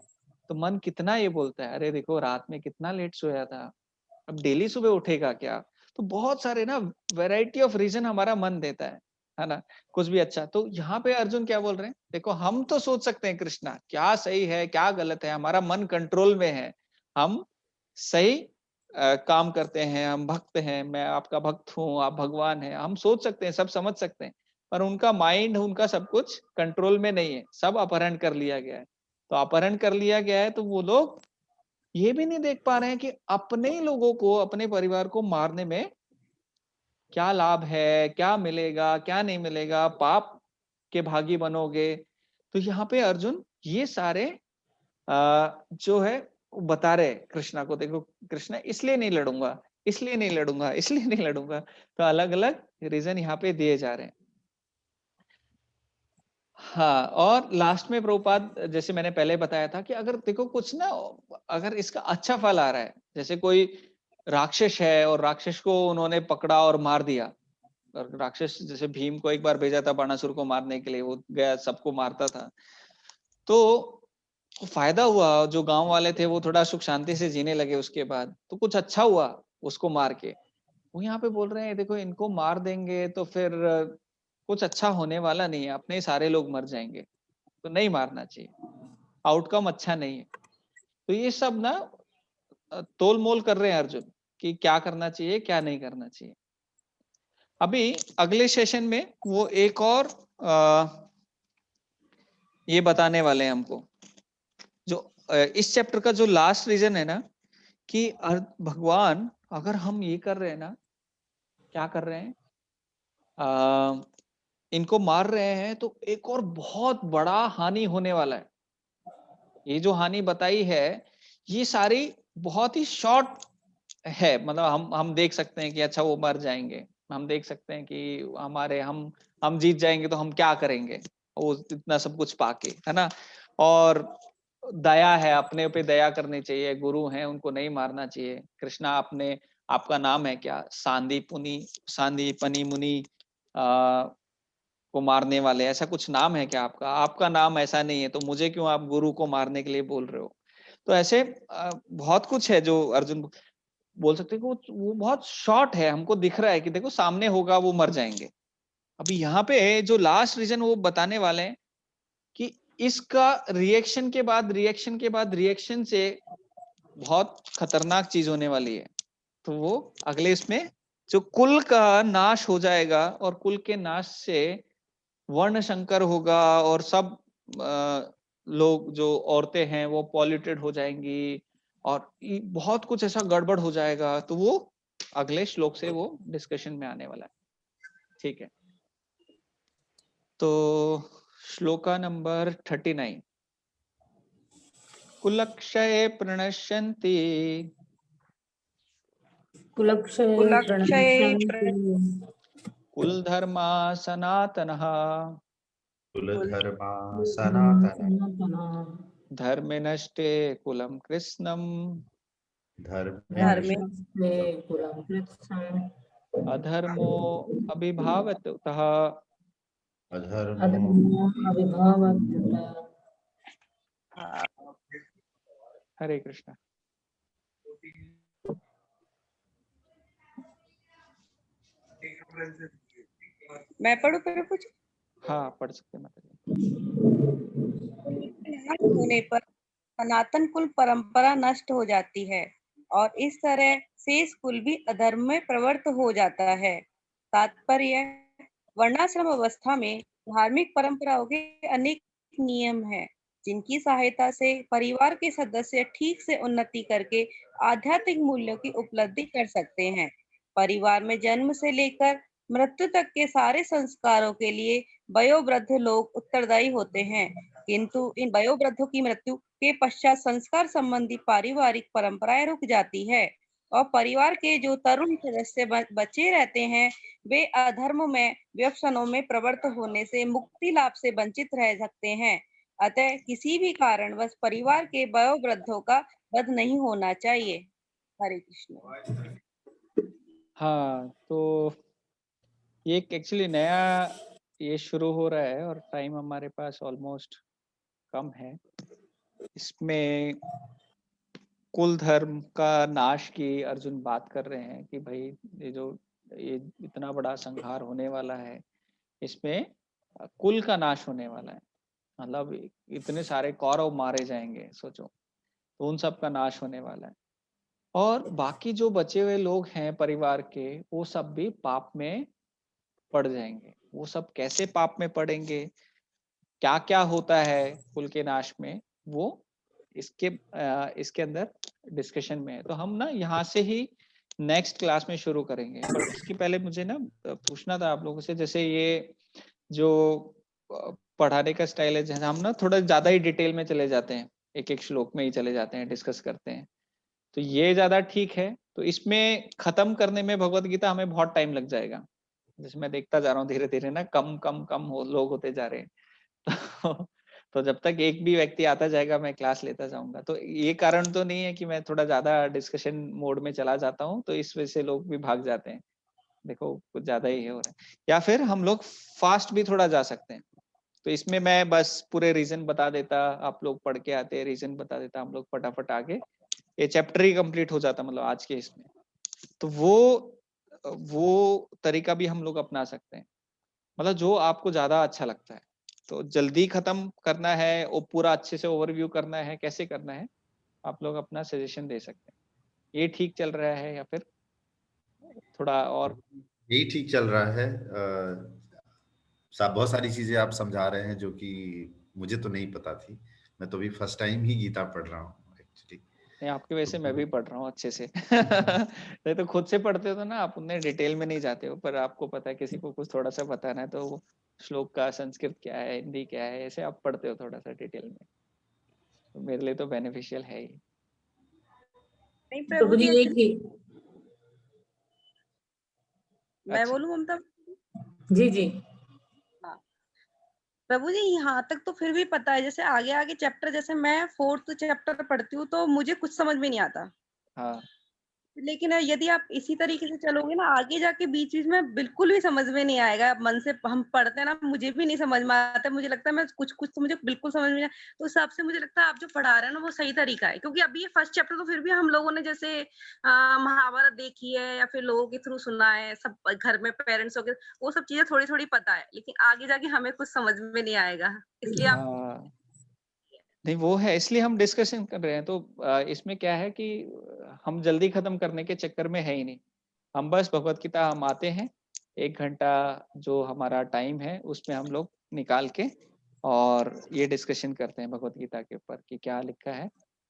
तो मन कितना ये बोलता है, अरे देखो रात में कितना लेट सोया था, अब डेली सुबह उठेगा क्या। तो बहुत सारे ना वैरायटी ऑफ रीजन हमारा मन देता है ना, कुछ भी अच्छा। तो यहाँ पे अर्जुन क्या बोल रहे हैं, देखो हम तो सोच सकते हैं कृष्णा क्या सही है क्या गलत है, हमारा मन कंट्रोल में है, हम सही काम करते हैं, हम भक्त हैं, मैं आपका भक्त हूँ, आप भगवान हैं, हम सोच सकते हैं, सब समझ सकते हैं, पर उनका माइंड, उनका सब कुछ कंट्रोल में नहीं है, सब अपहरण कर लिया गया है। तो अपहरण कर लिया गया है, तो वो लोग ये भी नहीं देख पा रहे हैं कि अपने ही लोगों को, अपने परिवार को मारने में क्या लाभ है, क्या मिलेगा क्या नहीं मिलेगा, पाप के भागी बनोगे। तो यहाँ पे अर्जुन ये सारे जो है वो बता रहे कृष्णा को, देखो कृष्णा इसलिए नहीं लड़ूंगा, इसलिए नहीं लड़ूंगा, इसलिए नहीं लड़ूंगा। तो अलग अलग रीजन यहाँ पे दिए जा रहे हैं। हाँ, और लास्ट में प्रभुपाद जैसे मैंने पहले बताया था कि अगर देखो कुछ ना, अगर इसका अच्छा फल आ रहा है, जैसे कोई राक्षस है और राक्षस को उन्होंने पकड़ा और मार दिया, और राक्षस जैसे भीम को एक बार भेजा था बाणासुर को मारने के लिए, वो गया सबको मारता था, तो फायदा हुआ, जो गांव वाले थे वो थोड़ा सुख शांति से जीने लगे, उसके बाद तो कुछ अच्छा हुआ उसको मार के। वो यहाँ पे बोल रहे हैं देखो इनको मार देंगे तो फिर कुछ अच्छा होने वाला नहीं है, अपने ही सारे लोग मर जाएंगे, तो नहीं मारना चाहिए, आउटकम अच्छा नहीं है। तो ये सब ना तोल मोल कर रहे हैं अर्जुन कि क्या करना चाहिए क्या नहीं करना चाहिए। अभी अगले सेशन में वो एक और ये बताने वाले हैं हमको, जो इस चैप्टर का जो लास्ट रीजन है ना, कि भगवान अगर हम ये कर रहे हैं ना, क्या कर रहे हैं, इनको मार रहे हैं, तो एक और बहुत बड़ा हानि होने वाला है। ये जो हानि बताई है ये सारी बहुत ही शॉर्ट है, मतलब हम देख सकते हैं कि अच्छा वो मर जाएंगे, हम देख सकते हैं कि हमारे हम जीत जाएंगे तो हम क्या करेंगे, वो इतना सब कुछ पाके, है ना। और दया है, अपने पे दया करनी चाहिए, गुरु हैं उनको नहीं मारना चाहिए। कृष्णा आपने, आपका नाम है क्या, सांदीपनी मुनि को मारने वाले, ऐसा कुछ नाम है क्या आपका, आपका नाम ऐसा नहीं है, तो मुझे क्यों आप गुरु को मारने के लिए बोल रहे हो। तो ऐसे बहुत कुछ है जो अर्जुन बोल सकते हैं कि वो बहुत शॉर्ट है, हमको दिख रहा है कि देखो सामने होगा वो मर जाएंगे। अभी यहाँ पे जो लास्ट रीजन वो बताने वाले हैं कि इसका रिएक्शन के बाद रिएक्शन से बहुत खतरनाक चीज होने वाली है। तो वो अगले इसमें जो कुल का नाश हो जाएगा, और कुल के नाश से वर्ण संकर होगा, और सब लोग जो औरतें हैं वो पॉल्यूटेड हो जाएंगी, और बहुत कुछ ऐसा गड़बड़ हो जाएगा। तो वो अगले श्लोक से वो डिस्कशन में आने वाला है। ठीक है, तो श्लोका नंबर 39। कुलक्षये प्रणश्यन्ति कुलक्षये कुलक्षये प्रणश्यन्ति कुलधर्मा सनातनः कुलधर्मा धर्मा सनातन सनातनः धर्मे नष्टे कुलं कृत्स्नम् धर्मे धर्मस्ते कुलं कृत्स्नम् अधर्मो अभिभावतः। अधर्मो अधर्मो अभिभावत्युत। हरे कृष्णा। मैं पढ़ूं फिर कुछ। हाँ पढ़ सकते हैं माता जी। नाश होने पर सनातन कुल परंपरा नष्ट हो जाती है और इस तरह शेष कुल भी अधर्म में प्रवृत्त हो जाता है। तात्पर्य, वर्णाश्रम अवस्था में धार्मिक परंपराओं के अनेक नियम हैं जिनकी सहायता से परिवार के सदस्य ठीक से उन्नति करके आध्यात्मिक मूल्यों की उपलब्धि कर सकते हैं। परिवार में जन्म से लेकर मृत्यु तक के सारे संस्कारों के लिए वयोवृद्ध लोग उत्तरदायी होते हैं, किंतु इन वयोवृद्धों की मृत्यु के पश्चात संस्कार संबंधी पारिवारिक परंपराएं रुक जाती है और परिवार के जो तरुण सदस्य बचे रहते हैं वे अधर्म में, व्यसनों में प्रवृत्त होने से मुक्ति लाभ से वंचित रह सकते हैं। अतः किसी भी कारणवश परिवार के वयोवृद्धों का वध नहीं होना चाहिए। हरे कृष्ण। हाँ, तो ये एक्चुअली नया ये शुरू हो रहा है और टाइम हमारे पास ऑलमोस्ट कम है। इसमें कुल धर्म का नाश की अर्जुन बात कर रहे हैं कि भाई ये इतना बड़ा संहार होने वाला है, इसमें कुल का नाश होने वाला है। मतलब इतने सारे कौरव मारे जाएंगे, सोचो। तो उन सब का नाश होने वाला है और बाकी जो बचे हुए लोग हैं परिवार के, वो सब भी पाप में पड़ जाएंगे। वो सब कैसे पाप में पड़ेंगे, क्या क्या होता है कुल के नाश में, वो इसके अंदर डिस्कशन में है। तो हम ना यहाँ से ही नेक्स्ट क्लास में शुरू करेंगे। बट उसके पहले मुझे ना पूछना था आप लोगों से, जैसे ये जो पढ़ाने का स्टाइल है, जैसे हम ना थोड़ा ज्यादा ही डिटेल में चले जाते हैं, एक एक श्लोक में ही चले जाते हैं, डिस्कस करते हैं, तो ये ज्यादा ठीक है। तो इसमें खत्म करने में भगवत गीता हमें बहुत टाइम लग जाएगा। जैसे मैं देखता जा रहा हूँ धीरे धीरे ना कम कम कम लोग होते जा रहे हैं। तो जब तक एक भी व्यक्ति आता जाएगा मैं क्लास लेता जाऊंगा। तो ये कारण तो नहीं है कि मैं थोड़ा ज्यादा डिस्कशन मोड में चला जाता हूँ तो इस वजह से लोग भी भाग जाते हैं। देखो कुछ ज्यादा ही हो रहा है, या फिर हम लोग फास्ट भी थोड़ा जा सकते हैं। तो इसमें मैं बस पूरे रीजन बता देता, आप लोग पढ़ के आते, रीजन बता देता, हम लोग फटाफट आगे ये चैप्टर ही कंप्लीट हो जाता, मतलब आज के इसमें। तो वो तरीका भी हम लोग अपना सकते हैं, मतलब जो आपको ज्यादा अच्छा लगता है। तो जल्दी खत्म करना है और पूरा अच्छे से ओवरव्यू करना है, कैसे करना है, आप लोग अपना सजेशन दे सकते हैं। ये ठीक चल रहा है या फिर थोड़ा और? यही ठीक चल रहा है। बहुत सारी चीजें आप समझा रहे हैं जो कि मुझे तो नहीं पता थी। मैं तो अभी फर्स्ट टाइम ही गीता पढ़ रहा हूँ एक्चुअली। नहीं, आपके वैसे मैं भी पढ़ रहा हूँ अच्छे से। नहीं तो खुद से पढ़ते हो तो ना आप उतने डिटेल में नहीं जाते हो, पर आपको पता है किसी को कुछ थोड़ा सा बताना है तो वो श्लोक का संस्कृत क्या है, हिंदी क्या है, ऐसे आप पढ़ते हो थोड़ा सा डिटेल में। तो मेरे लिए तो बेनिफिशियल है ही। नहीं प्रभु प्रभु जी जी, देखिए। मैं अच्छा, बोलूं ममता? जी जी। हाँ प्रभु जी, यहाँ तक तो फिर भी पता है। जैसे आगे आगे चैप्टर, जैसे मैं 4th चैप्टर पढ़ती हूँ तो मुझे कुछ समझ में नहीं आता। हाँ लेकिन यदि आप इसी तरीके से चलोगे ना, आगे जाके बीच बीच में बिल्कुल भी समझ में नहीं आएगा। आप मन से हम पढ़ते हैं ना, मुझे भी नहीं समझ में आता। मुझे लगता है मैं कुछ कुछ तो मुझे बिल्कुल समझ में नहीं आया। तो उस हिसाब से मुझे लगता है आप जो पढ़ा रहे हैं ना वो सही तरीका है। क्योंकि अभी ये फर्स्ट चैप्टर तो फिर भी हम लोगों ने जैसे महाभारत देखी है या फिर लोगों के थ्रू सुना है, सब घर में पेरेंट्स हो गए, वो सब चीजें थोड़ी थोड़ी पता है। लेकिन आगे जाके हमें कुछ समझ में नहीं आएगा, इसलिए आप हाँ, नहीं वो है, इसलिए हम डिस्कशन कर रहे हैं। तो इसमें क्या है कि हम जल्दी खत्म करने के चक्कर में है ही नहीं। हम बस भगवत गीता हम आते हैं, 1 घंटा जो हमारा टाइम है उसमें हम लोग निकाल के और ये डिस्कशन करते हैं भगवत गीता के ऊपर कि क्या लिखा है।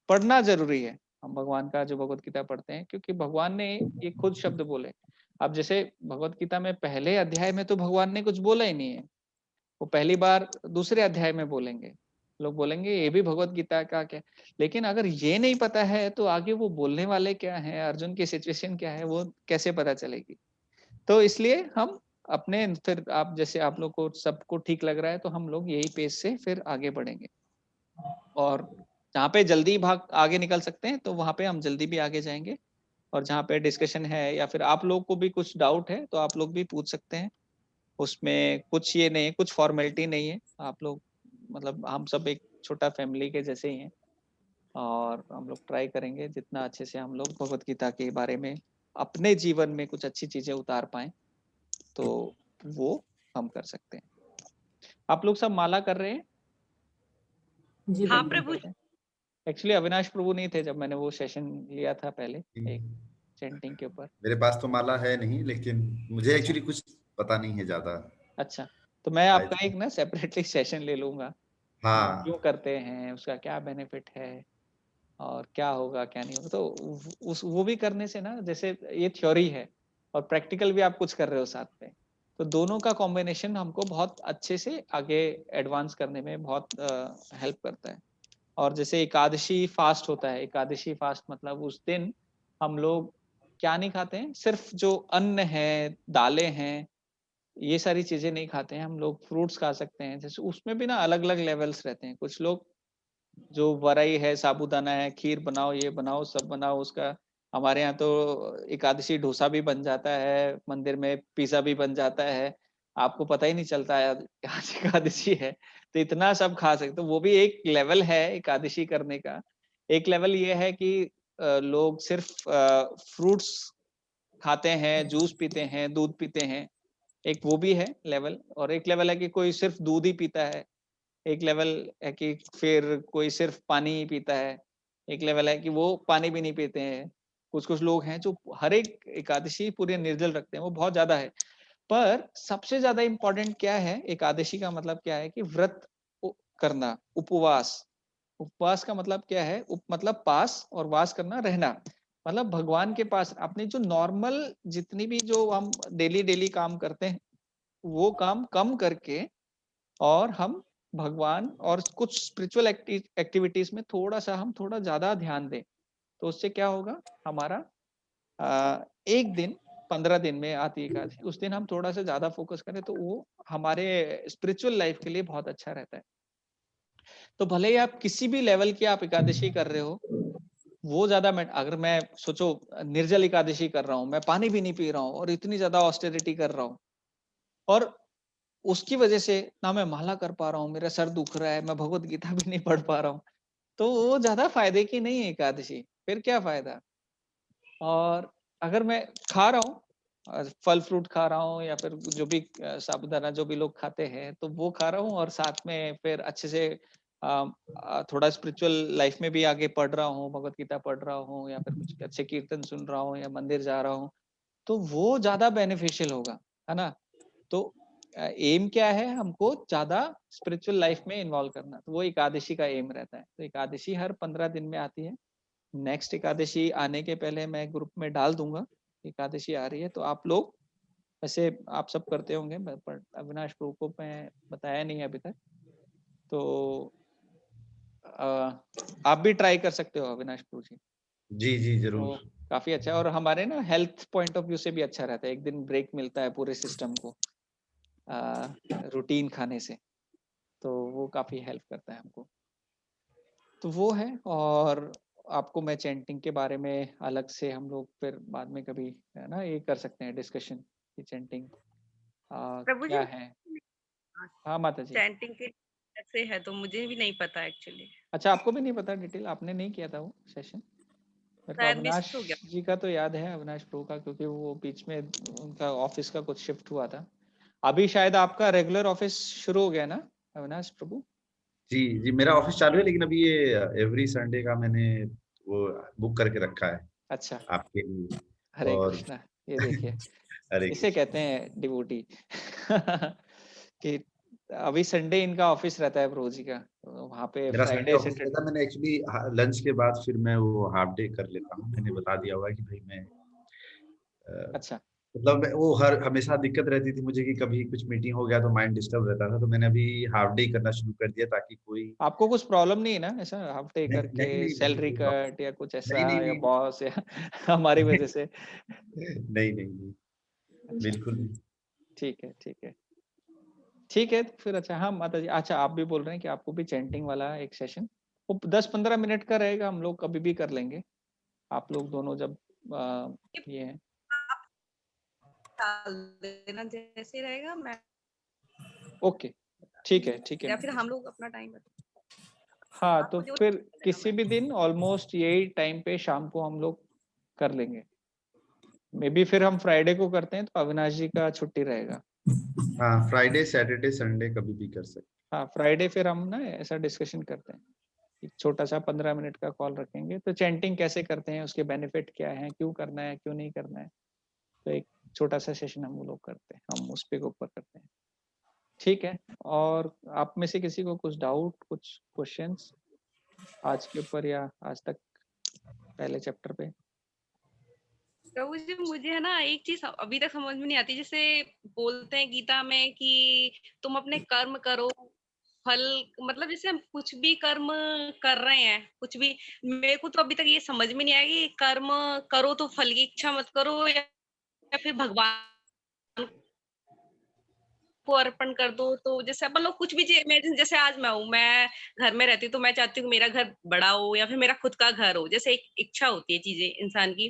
पढ़ना जरूरी है, हम भगवान का जो भगवत गीता पढ़ते हैं, क्योंकि भगवान ने ये खुद शब्द बोले। अब जैसे भगवत गीता में पहले अध्याय में तो भगवान ने कुछ बोला ही नहीं है, वो पहली बार दूसरे अध्याय में बोलेंगे। लोग बोलेंगे ये भी भगवत गीता का क्या, लेकिन अगर ये नहीं पता है तो आगे वो बोलने वाले क्या है, अर्जुन की सिचुएशन क्या है, वो कैसे पता चलेगी। तो इसलिए हम अपने, फिर आप जैसे आप लोग को सबको ठीक लग रहा है तो हम लोग यही पेज से फिर आगे बढ़ेंगे। और जहाँ पे जल्दी भाग आगे निकल सकते हैं तो वहां पे हम जल्दी भी आगे जाएंगे। और जहाँ पे डिस्कशन है या फिर आप लोग को भी कुछ डाउट है तो आप लोग भी पूछ सकते हैं। उसमें कुछ ये नहीं है, कुछ फॉर्मेलिटी नहीं है। आप लोग, मतलब हम सब एक छोटा फैमिली के जैसे ही हैं और हम लोग ट्राई करेंगे जितना अच्छे से हम लोग भगवत गीता के बारे में अपने जीवन में कुछ अच्छी चीजें उतार पाए, तो वो हम कर सकते हैं। आप लोग सब माला कर रहे हैं? जी हाँ प्रभु। प्रभु करते हैं। एक्चुअली अविनाश प्रभु नहीं थे जब मैंने वो सेशन लिया था पहले, एक चैंटिंग के ऊपर। मेरे पास तो माला है नहीं, लेकिन मुझे अच्छा एक्चुअली कुछ पता नहीं है ज्यादा। अच्छा, तो मैं आई आपका थिंक। एक ना सेपरेटली सेशन ले लूंगा कि क्यों हाँ। करते हैं, उसका क्या बेनिफिट है और क्या होगा क्या नहीं होगा। तो उस वो भी करने से ना, जैसे ये थ्योरी है और प्रैक्टिकल भी आप कुछ कर रहे हो साथ में, तो दोनों का कॉम्बिनेशन हमको बहुत अच्छे से आगे एडवांस करने में बहुत हेल्प करता है। और जैसे एकादशी फास्ट होता है, एकादशी फास्ट मतलब उस दिन हम लोग क्या नहीं खाते हैं, सिर्फ जो अन्न है, दालें हैं, ये सारी चीजें नहीं खाते हैं हम लोग। फ्रूट्स खा सकते हैं, जैसे उसमें भी ना अलग अलग लेवल्स रहते हैं। कुछ लोग जो वरई है, साबूदाना है, खीर बनाओ, ये बनाओ, सब बनाओ उसका। हमारे यहाँ तो एकादशी डोसा भी बन जाता है, मंदिर में पिज्जा भी बन जाता है। आपको पता ही नहीं चलता है आज एकादशी है, तो इतना सब खा सकते। तो वो भी एक लेवल है एकादशी करने का। एक लेवल ये है कि लोग सिर्फ फ्रूट्स खाते हैं, जूस पीते हैं, दूध पीते हैं, एक वो भी है लेवल। और एक लेवल है कि कोई सिर्फ दूध ही पीता है, एक लेवल है कि फिर कोई सिर्फ पानी ही पीता है, एक लेवल है कि वो पानी भी नहीं पीते हैं। कुछ-कुछ लोग हैं जो हर एक एकादशी पूरे निर्जल रखते हैं, वो बहुत ज़्यादा है। पर सबसे ज़्यादा इम्पोर्टेंट क्या है, एकादशी का मतलब क्या है कि व्रत करना, उपवास। उपवास का मतलब क्या है? मतलब पास और वास करना, रहना। मतलब भगवान के पास अपनी जो नॉर्मल जितनी भी जो हम डेली काम करते हैं, वो काम कम करके और हम भगवान और कुछ स्पिरिचुअल एक्टिविटीज में थोड़ा-सा हम थोड़ा ज़्यादा ध्यान दें। तो उससे क्या होगा? हमारा 1 दिन 15 दिन में आती है एकादशी, उस दिन हम थोड़ा-सा ज़्यादा फ़ोकस करें तो वो हमारे स्पिरिचुअल लाइफ के लिए बहुत अच्छा रहता है। तो भले ही आप किसी भी लेवल की आप एकादशी कर रहे हो, वो ज़्यादा मैं अगर मैं सोचो निर्जल एकादशी कर रहा हूँ, मैं पानी भी नहीं पी रहा हूँ और इतनी ज़्यादा ऑस्टेरिटी कर रहा हूँ और उसकी वजह से ना मैं माला कर पा रहा हूँ, मेरा सर दुख रहा है, मैं भगवत गीता भी नहीं पढ़ पा रहा हूँ, तो वो ज़्यादा फ़ायदे की नहीं है एकादशी, फिर क्या फ़ायदा? और अगर मैं खा रहा हूँ फल फ्रूट खा रहा हूँ या फिर जो भी साबूदाना जो भी लोग खाते हैं, तो वो खा रहा हूँ और साथ में फिर अच्छे से थोड़ा स्पिरिचुअल लाइफ में भी आगे पढ़ रहा हूँ, भगवत गीता पढ़ रहा हूँ या फिर कुछ अच्छे कीर्तन सुन रहा हूँ या मंदिर जा रहा हूँ, तो वो ज़्यादा बेनिफिशियल होगा, है ना? तो एम क्या है हमको ज़्यादा स्पिरिचुअल लाइफ में इन्वॉल्व करना, तो वो एकादशी का एम रहता है। तो एकादशी हर 15 दिन में आती है। नेक्स्ट एकादशी आने के पहले मैं ग्रुप में डाल दूँगा, एकादशी आ रही है, तो आप लोग वैसे आप सब करते होंगे पर अविनाश प्रभु को मैं बताया नहीं है अभी तक। तो आप भी ट्राई कर सकते हो अविनाश प्रभु जी। जी जी तो जरूर। काफ़ी अच्छा है और हमारे ना हेल्थ पॉइंट ऑफ व्यू से भी अच्छा रहता है। एक दिन ब्रेक मिलता है पूरे सिस्टम को रूटीन खाने से, तो वो काफ़ी हेल्प करता है हमको। तो वो है और आपको मैं चैंटिंग के बारे में अलग से हम लोग फिर बाद में कभी है ना ये कर सकते हैं डिस्कशन कि चैंटिंग प्रभु जी, क्या है। हाँ माता जी। चैंटिंग के कैसे है तो मुझे भी नहीं पता एक्चुअली, अच्छा आपको भी नहीं पता डिटेल, आपने नहीं किया था वो सेशन? मेरे को शायद मिस अविनाश हो गया। जी का तो याद है, अविनाश प्रो का, क्योंकि वो बीच में उनका ऑफिस का कुछ शिफ्ट हुआ था। अभी शायद आपका रेगुलर ऑफिस शुरू हो गया ना अविनाश प्रभु? जी जी मेरा ऑफिस चालू है, लेकिन अभी ये एवरी संडे का मैंने वो बुक करके रखा है अच्छा। आपके लिए। हरे और कृष्णा। ये देखिए हरे इसे कृष्ण। कहते हैं डिवोटी कि अभी संडे इनका ऑफिस रहता है प्रभु जी का, तो वहाँ पे मेरा संडे फ्राइडे ऑफिस सैटरडे। रहता है, मैंने एक्चुअली लंच के बाद फिर मैं वो हाफ डे कर लेता हूँ, मैंने बता दिया हुआ है कि भाई मैं अच्छा। मतलब वो हर हमेशा दिक्कत रहती थी मुझे कि कभी कुछ मीटिंग हो गया तो माइंड डिस्टर्ब रहता था, तो मैंने अभी हाफ डे करना शुरू कर दिया ताकि कोई आपको कुछ प्रॉब्लम नहीं है ना ऐसा हाफ डे नहीं करके, नहीं नहीं नहीं सैलरी कोई कट या कुछ प्रॉब्लम ऐसा नहीं नहीं या नहीं बॉस या हमारी वजह से? नहीं नहीं नहीं अच्छा बिल्कुल नहीं। ठीक है ठीक है ठीक है। तो फिर अच्छा हाँ माता जी, अच्छा आप भी बोल रहे हैं कि आपको भी चैंटिंग वाला एक सेशन वो 10-15 मिनट का रहेगा, हम लोग कभी भी कर लेंगे, आप लोग दोनों जब ये है। आप डाल देना जैसे रहेगा, मैं ओके ठीक है या फिर माता हम जी। लोग अपना टाइम बता, हाँ तो आपको जो फिर देना किसी मैं। भी दिन ऑलमोस्ट यही टाइम पे शाम को हम लोग कर लेंगे। मे बी फिर हम फ्राइडे को करते हैं तो अविनाश जी का छुट्टी रहेगा। हाँ फ्राइडे सैटरडे संडे कभी भी कर सकते। हाँ फ्राइडे फिर हम ना ऐसा डिस्कशन करते हैं, एक छोटा सा 15 मिनट का कॉल रखेंगे, तो चैंटिंग कैसे करते हैं, उसके बेनिफिट क्या है, क्यों करना है क्यों नहीं करना है, तो एक छोटा सा सेशन हम लोग करते हैं, हम उस पे ऊपर करते हैं। ठीक है। और आप में से किसी को कुछ डाउट, कुछ क्वेश्चंस आज के ऊपर या आज तक पहले चैप्टर पे? प्रभु जी, मुझे है ना एक चीज अभी तक समझ में नहीं आती, जैसे बोलते हैं गीता में कि तुम अपने कर्म करो, फल, मतलब जैसे हम कुछ भी कर्म कर रहे हैं, कुछ भी, मेरे को तो अभी तक ये समझ में नहीं आया कि कर्म करो तो फल की इच्छा मत करो या फिर भगवान को अर्पण कर दो। तो जैसे अपन लोग कुछ भी चीज इमेजिन, जैसे आज मैं घर में रहती हूँ तो मैं चाहती हूँ कि मेरा घर बड़ा हो या फिर मेरा खुद का घर हो, जैसे एक इच्छा होती है चीजें इंसान की।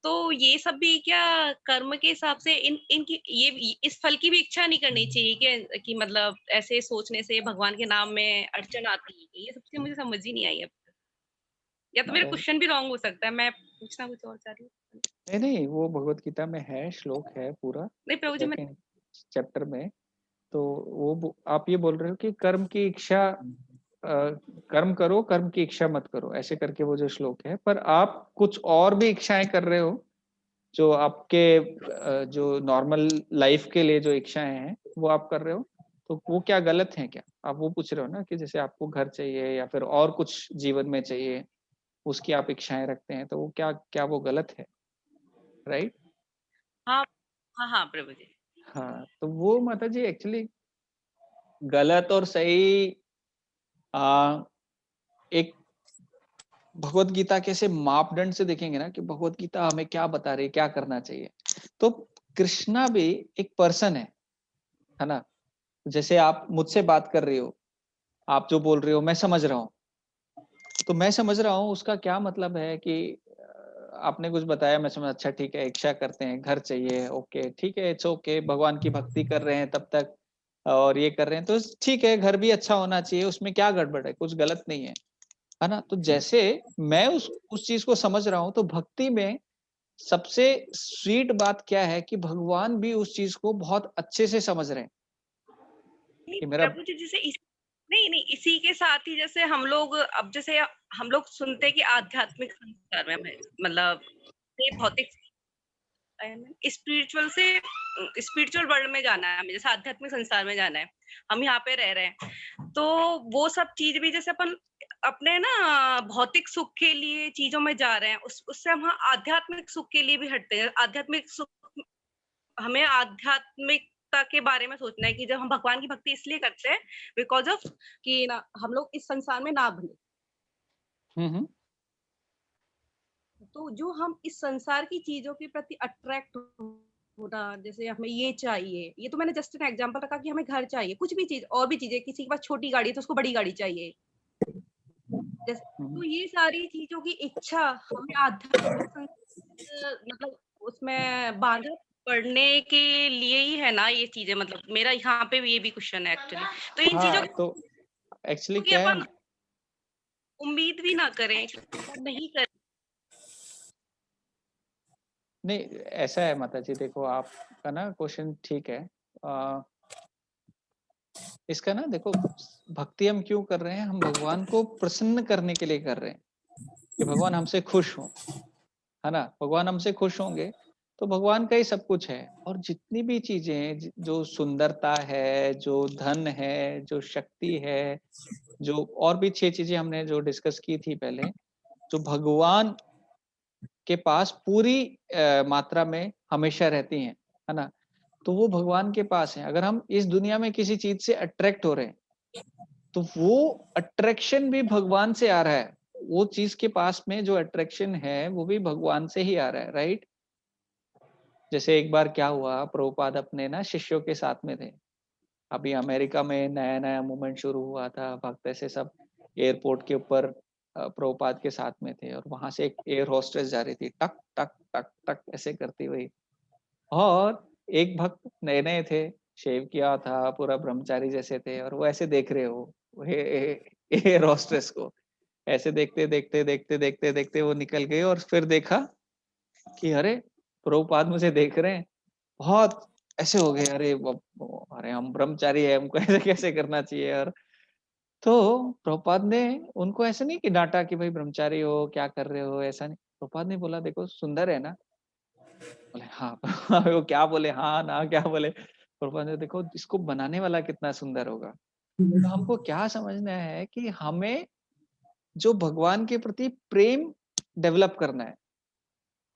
तो ये सब भी क्या कर्म के हिसाब से इन इनकी ये इस फल की भी इच्छा नहीं करनी चाहिए कि मतलब ऐसे सोचने से भगवान के नाम में अड़चन आती है? ये सबसे मुझे समझ ही नहीं आई अब तक। या तो मेरा अरे क्वेश्चन भी रॉन्ग हो सकता है, मैं पूछना कुछ और चाह रही हूँ। नहीं नहीं, वो भगवत गीता में है, श्लोक है पूरा नहीं प्रभु जी, मैं सेकंड चैप्टर में। तो आप ये बोल रहे हो कि कर्म की इच्छा, कर्म करो, कर्म की इच्छा मत करो, ऐसे करके वो जो श्लोक है। पर आप कुछ और भी इच्छाएं कर रहे हो जो आपके जो नॉर्मल लाइफ के लिए जो इच्छाएं हैं वो आप कर रहे हो, तो वो क्या गलत है क्या? आप वो पूछ रहे हो ना कि जैसे आपको घर चाहिए या फिर और कुछ जीवन में चाहिए, उसकी आप इच्छाएं रखते हैं, तो वो क्या क्या वो गलत है? राइट। हाँ, हाँ, हाँ प्रभु जी। हाँ, तो वो माता जी एक्चुअली गलत और सही आ, एक भगवत गीता के से मापदंड से देखेंगे ना कि भगवत गीता हमें क्या बता रही है, क्या करना चाहिए। तो कृष्णा भी एक पर्सन है ना? जैसे आप मुझसे बात कर रही हो, आप जो बोल रहे हो मैं समझ रहा हूँ, तो मैं समझ रहा हूँ उसका क्या मतलब है कि आपने कुछ बताया, मैं समझ, अच्छा ठीक है, इच्छा करते हैं, घर चाहिए, ओके ठीक है, इट्स ओके, भगवान की भक्ति कर रहे हैं तब तक और ये कर रहे हैं तो ठीक है, घर भी अच्छा होना चाहिए, उसमें क्या गड़बड़ है, कुछ गलत नहीं है ना? तो जैसे मैं उस चीज को समझ रहा हूँ, तो भक्ति में सबसे स्वीट बात क्या है कि भगवान भी उस चीज को बहुत अच्छे से समझ रहे हैं नहीं कि मेरा। प्रभु जी, जैसे नहीं नहीं, इसी के साथ ही जैसे हम लोग अब जैसे हम लोग सुनते हैं कि आध्यात्मिक संस्कार में मतलब ये भौतिक स्पिरिचुअल से स्पिरिचुअल वर्ल्ड में जाना है हमें, जैसे आध्यात्मिक संसार में जाना है, हम यहाँ पे रह रहे हैं। तो वो सब चीज भी जैसे अपन अपने ना भौतिक सुख के लिए चीजों में जा रहे हैं, उससे हम आध्यात्मिक सुख के लिए भी हटते हैं। आध्यात्मिक सुख, हमें आध्यात्मिकता के बारे में सोचना है कि जब हम भगवान की भक्ति इसलिए करते हैं बिकॉज ऑफ कि ना हम लोग इस संसार में ना बने। हम्म। तो जो हम इस संसार की चीजों के प्रति अट्रैक्ट होना, जैसे हमें ये चाहिए, ये तो मैंने जस्ट एन एग्जांपल रखा कि हमें घर चाहिए, कुछ भी चीज और भी चीजें, किसी के पास छोटी गाड़ी है तो उसको बड़ी गाड़ी चाहिए, जैसे तो ये सारी चीजों की इच्छा हमें आध्यात्मिक मतलब उसमें बांधा पड़ने के लिए ही है ना ये चीजें। मतलब मेरा यहाँ पे भी ये भी क्वेश्चन है एक्चुअली। तो इन चीजों हाँ, तो एक्चुअली की क्या है, अपन उम्मीद भी ना करें, नहीं करें। नहीं ऐसा है माता जी, देखो आपका ना क्वेश्चन ठीक है। आ, इसका ना देखो, भक्ति हम क्यों कर रहे हैं? हम भगवान को प्रसन्न करने के लिए कर रहे हैं कि भगवान हमसे खुश हो, है ना? भगवान हमसे खुश होंगे तो भगवान का ही सब कुछ है। और जितनी भी चीजें जो सुंदरता है, जो धन है, जो शक्ति है, जो और भी 6 चीजें हमने जो डिस्कस की थी पहले, जो भगवान के पास पूरी मात्रा में हमेशा रहती हैं, है ना? तो वो भगवान के पास है। अगर हम इस दुनिया में किसी चीज से अट्रैक्ट हो रहे हैं, तो वो अट्रैक्शन भी भगवान से आ रहा है। वो चीज के पास में जो अट्रैक्शन है वो भी भगवान से ही आ रहा है, राइट? जैसे एक बार क्या हुआ, प्रभुपाद अपने ना शिष्यों के साथ में थे। अभी अमेरिका में नया नया मूवमेंट शुरू हुआ था, भक्त ऐसे सब एयरपोर्ट के ऊपर प्रभुपाद के साथ में थे, और वहां से एक एयर होस्टेस जा रही थी, टक टक टक टक ऐसे करती हुई। और एक भक्त नए नए थे, शेव किया था, पूरा ब्रह्मचारी जैसे थे, और वो ऐसे देख रहे हो एयर होस्टेस को। ऐसे देखते देखते देखते देखते देखते वो निकल गए, और फिर देखा कि अरे प्रभुपाद मुझे देख रहे हैं। बहुत ऐसे हो गए, अरे अरे हम ब्रह्मचारी है, हमको ऐसे कैसे करना चाहिए यार। तो प्रभुपाद ने उनको ऐसे नहीं कि डांटा कि भाई ब्रह्मचारी हो, क्या कर रहे हो, ऐसा नहीं। प्रभुपाद ने बोला, देखो सुंदर है ना? बोले हाँ। वो क्या बोले, हाँ ना क्या बोले? प्रभुपाद ने, देखो इसको बनाने वाला कितना सुंदर होगा। तो हमको क्या समझना है कि हमें जो भगवान के प्रति प्रेम डेवलप करना है।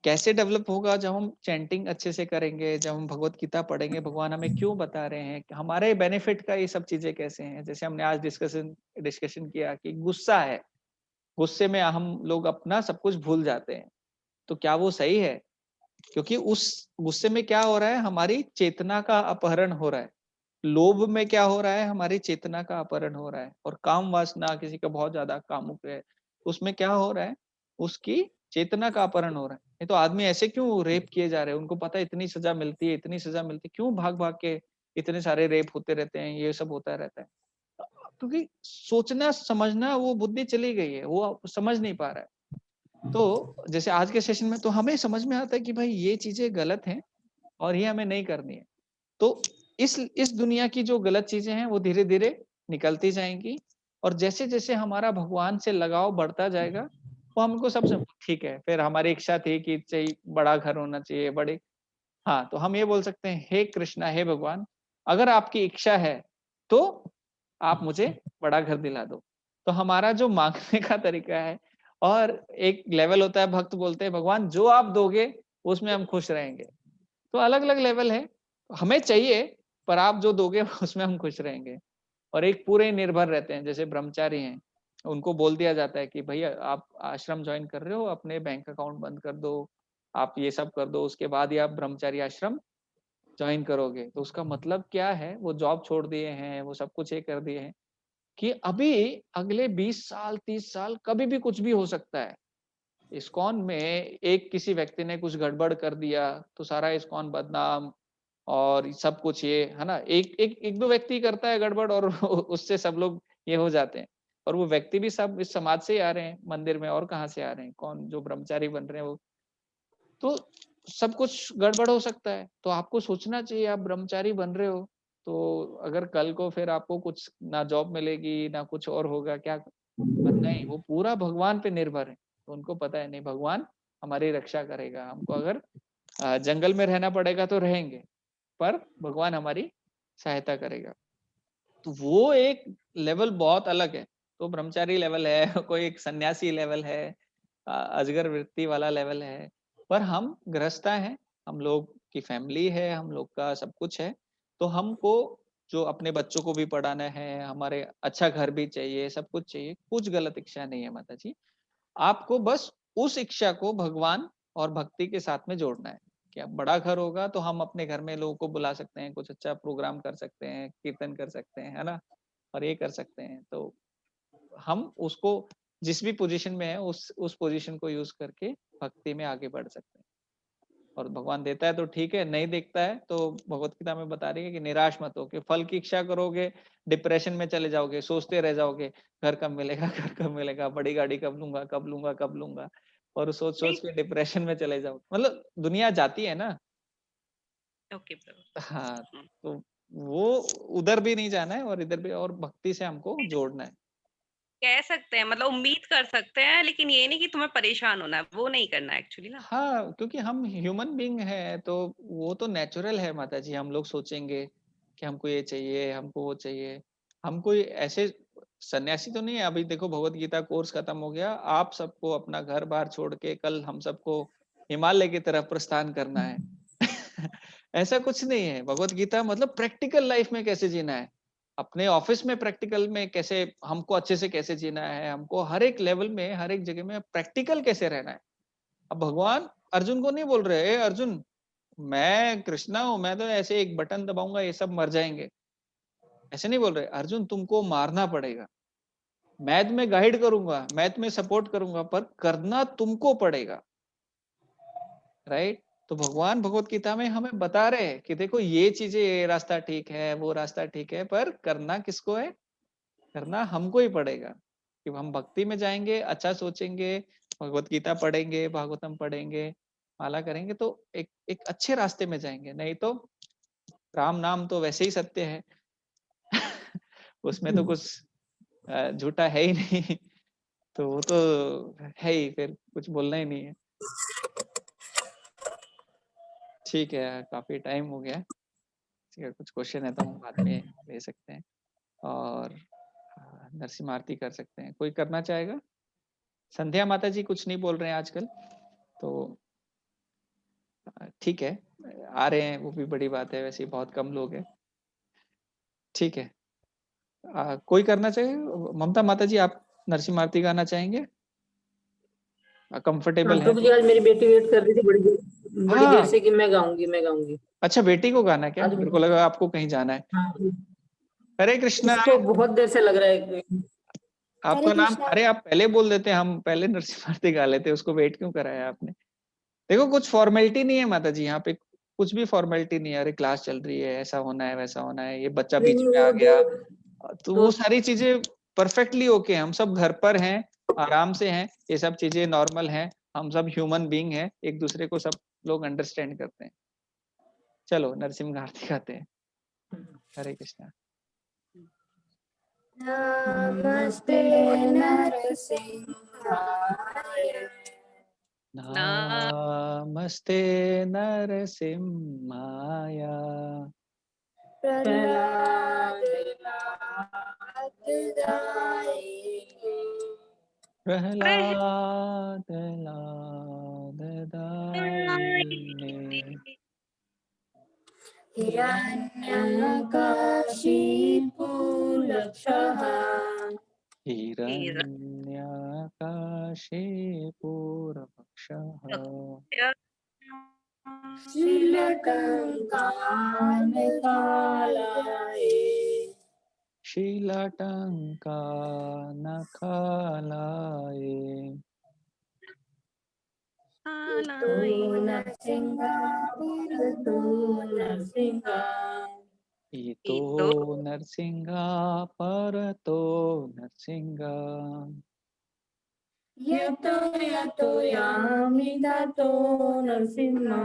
कैसे डेवलप होगा? जब हम चैंटिंग अच्छे से करेंगे, जब हम भगवत गीता पढ़ेंगे, भगवान हमें क्यों बता रहे हैं, हमारे बेनिफिट का ये सब चीजें कैसे हैं। जैसे हमने आज डिस्कशन किया कि गुस्सा है, गुस्से में हम लोग अपना सब कुछ भूल जाते हैं। तो क्या वो सही है? क्योंकि उस गुस्से में क्या हो रहा है, हमारी चेतना का अपहरण हो रहा है। लोभ में क्या हो रहा है, हमारी चेतना का अपहरण हो रहा है। और काम वासना, किसी का बहुत ज्यादा कामुक है, उसमें क्या हो रहा है, उसकी चेतना का अपहरण हो रहा है। नहीं तो आदमी ऐसे क्यों रेप किए जा रहे हैं, उनको पता है इतनी सजा मिलती है, इतनी सजा मिलती है, क्यों भाग भाग के इतने सारे रेप होते रहते हैं, ये सब होता रहता है। क्योंकि सोचना समझना वो बुद्धि चली गई है, वो अब समझ नहीं पा रहा है। तो जैसे आज के सेशन में तो हमें समझ में आता है कि भाई ये चीजें गलत हैं और ये हमें नहीं करनी है। तो इस दुनिया की जो गलत चीजें हैं वो धीरे धीरे निकलती जाएंगी, और जैसे जैसे हमारा भगवान से लगाव बढ़ता जाएगा, वो हमको सब ठीक है। फिर हमारी इच्छा थी कि चाहिए बड़ा घर होना चाहिए, बड़े, हाँ, तो हम ये बोल सकते हैं, हे कृष्णा, हे भगवान, अगर आपकी इच्छा है तो आप मुझे बड़ा घर दिला दो। तो हमारा जो मांगने का तरीका है, और एक लेवल होता है, भक्त बोलते हैं भगवान जो आप दोगे उसमें हम खुश रहेंगे। तो अलग अलग लेवल है, हमें चाहिए पर आप जो दोगे उसमें हम खुश रहेंगे। और एक पूरे निर्भर रहते हैं, जैसे ब्रह्मचारी हैं, उनको बोल दिया जाता है कि भैया आप आश्रम ज्वाइन कर रहे हो, अपने बैंक अकाउंट बंद कर दो, आप ये सब कर दो, उसके बाद ही आप ब्रह्मचारी आश्रम ज्वाइन करोगे। तो उसका मतलब क्या है, वो जॉब छोड़ दिए हैं, वो सब कुछ ये कर दिए हैं कि अभी अगले 20 साल 30 साल कभी भी कुछ भी हो सकता है। इस्कॉन में एक किसी व्यक्ति ने कुछ गड़बड़ कर दिया तो सारा इस्कॉन बदनाम, और सब कुछ ये है ना, एक दो व्यक्ति करता है गड़बड़ और उससे सब लोग ये हो जाते हैं। और वो व्यक्ति भी सब इस समाज से ही आ रहे हैं मंदिर में, और कहाँ से आ रहे हैं, कौन जो ब्रह्मचारी बन रहे हैं वो। तो सब कुछ गड़बड़ हो सकता है, तो आपको सोचना चाहिए, आप ब्रह्मचारी बन रहे हो तो अगर कल को फिर आपको कुछ ना जॉब मिलेगी ना कुछ और होगा क्या, पर नहीं, वो पूरा भगवान पे निर्भर है। तो उनको पता है नहीं, भगवान हमारी रक्षा करेगा, हमको अगर जंगल में रहना पड़ेगा तो रहेंगे, पर भगवान हमारी सहायता करेगा। तो वो एक लेवल बहुत अलग है। तो ब्रह्मचारी लेवल है कोई एक सन्यासी लेवल है, अजगर वृत्ति वाला लेवल है, पर हम गृहस्था हैं, हम लोग की फैमिली है, हम लोग का सब कुछ है। तो हमको जो अपने बच्चों को भी पढ़ाना है, हमारे अच्छा घर भी चाहिए, सब कुछ चाहिए, कुछ गलत इच्छा नहीं है माता जी। आपको बस उस इच्छा को भगवान और भक्ति के साथ में जोड़ना है। कि अब बड़ा घर होगा तो हम अपने घर में लोगों को बुला सकते हैं, कुछ अच्छा प्रोग्राम कर सकते हैं, कीर्तन कर सकते हैं, है ना, और ये कर सकते हैं। तो हम उसको जिस भी पोजीशन में है उस पोजीशन को यूज करके भक्ति में आगे बढ़ सकते हैं। और भगवान देता है तो ठीक है, नहीं देखता है तो भगवत गीता में बता रही है कि निराश मत हो, कि फल की इच्छा करोगे डिप्रेशन में चले जाओगे, सोचते रह जाओगे घर कब मिलेगा, घर कब मिलेगा, बड़ी गाड़ी कब लूंगा, कब लूंगा, कब लूंगा, और सोच नहीं, सोच के डिप्रेशन में चले जाओ। मतलब दुनिया जाती है ना। ओके प्रभु। हाँ, हम्म। तो वो उधर भी नहीं जाना है और इधर भी, और भक्ति से हमको जोड़ना है। कह सकते हैं, मतलब उम्मीद कर सकते हैं, लेकिन ये नहीं कि तुम्हें परेशान होना है, वो नहीं करना है एक्चुअली ना। हाँ, क्योंकि हम ह्यूमन बीइंग है तो वो तो नेचुरल है माता जी। हम लोग सोचेंगे कि हमको ये चाहिए, हमको वो चाहिए। हम कोई ऐसे सन्यासी तो नहीं है। अभी देखो भगवत गीता कोर्स खत्म हो गया, आप सबको अपना घर बार छोड़ के कल हम सबको हिमालय की तरफ प्रस्थान करना है। ऐसा कुछ नहीं है। भगवत गीता मतलब प्रैक्टिकल लाइफ में कैसे जीना है, अपने ऑफिस में प्रैक्टिकल में कैसे हमको अच्छे से कैसे जीना है, हमको हर एक लेवल में हर एक जगह में प्रैक्टिकल कैसे रहना है। अब भगवान अर्जुन को नहीं बोल रहे, "ए अर्जुन, मैं कृष्णा हूं, मैं तो ऐसे एक बटन दबाऊंगा ये सब मर जाएंगे", ऐसे नहीं बोल रहे। अर्जुन तुमको मारना पड़ेगा, मैं तुम्हें गाइड करूंगा, मैं तुम्हें सपोर्ट करूंगा, पर करना तुमको पड़ेगा। राइट। तो भगवान भगवत गीता में हमें बता रहे हैं कि देखो ये चीजें, ये रास्ता ठीक है, वो रास्ता ठीक है, पर करना किसको है, करना हमको ही पड़ेगा। कि हम भक्ति में जाएंगे, अच्छा सोचेंगे, भगवत गीता पढ़ेंगे, भागवतम पढ़ेंगे, माला करेंगे, तो एक एक अच्छे रास्ते में जाएंगे। नहीं तो राम नाम तो वैसे ही सत्य है। उसमें तो कुछ झूठा है ही नहीं। तो वो तो है ही, फिर कुछ बोलना ही नहीं है। ठीक है, काफी टाइम हो गया। ठीक है, कुछ क्वेश्चन है तो हम बाद में ले सकते हैं, और नरसिम्हा आरती कर सकते हैं। कोई करना चाहेगा? संध्या माता जी कुछ नहीं बोल रहे हैं आजकल, तो ठीक है, आ रहे हैं वो भी बड़ी बात है। वैसे ही बहुत कम लोग हैं। ठीक है, कोई करना चाहिए? ममता माता जी आप नरसिम्हा आरती गाना चाहेंगे? हाँ कंफर्टेबल है प्रभु जी, तो? आज मेरी बेटी वेट कर रही थी बड़ी देर हाँ, से कि मैं गाऊंगी। अच्छा, बेटी को गाना क्या? आज मेरे को लगा आपको कहीं जाना है। हाँ, हरे कृष्णा। इसको बहुत देर से लग रहा है। आपका नाम, अरे आप पहले बोल देते, हम पहले नरसिम्हा आरती गा लेते, उसको वेट क्यों कराया आपने? देखो कुछ फॉर्मेलिटी नहीं है माता जी, यहाँ पे कुछ भी फॉर्मेलिटी नहीं है। अरे क्लास चल रही है, ऐसा होना है वैसा होना है, ये बच्चा बीच में आ गया, तो वो सारी चीजें परफेक्टली ओके। हम सब घर पर हैं, आराम से हैं, ये सब चीजें नॉर्मल हैं, हम सब ह्यूमन बीइंग हैं, एक दूसरे को सब लोग अंडरस्टैंड करते हैं। चलो नरसिम्हा आरती गाते हैं। हरे कृष्णा। नमस्ते नरसिंहाय, नमस्ते नरसिम्हाय, प्रह्लाददायिने, प्रह्लाददायिने, हिरण्यकशिपुलक्षः, हिरण्यकाशिपूरपक्षः, शीलटङ्कानकालये, शीलटङ्कानखालाये, इतो नरसिंहापुरतो नरसिंहा, इतो नरसिंहा परतो नरसिंहा, यतो यतो यामि ततो नरसिंहा,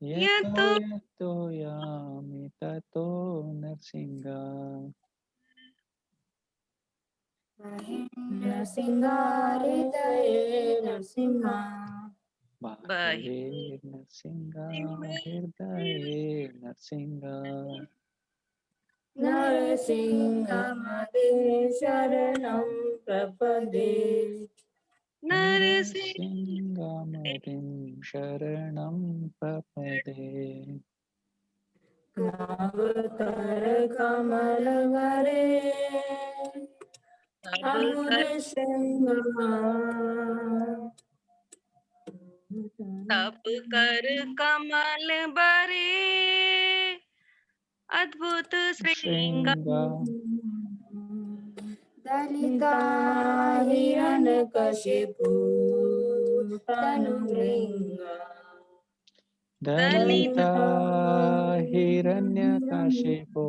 यतो यतो यामि ततो नरसिंहा, नरसिंहा हृदये नरसिंहा, बाहे नरसिंहा हृदये नरसिंहा, नरसिंहमदे शरणं प्रपदे, नरसिंहमदिं शरणं प्रपदे, अवतर कमलवरे अमुद श्रृंगमा, तब कर कमल बरे अद्भुत श्रृंगार, दलिता हिरण्यकशिपु तनुभृंगा, दलिता हिरण्यकशिपो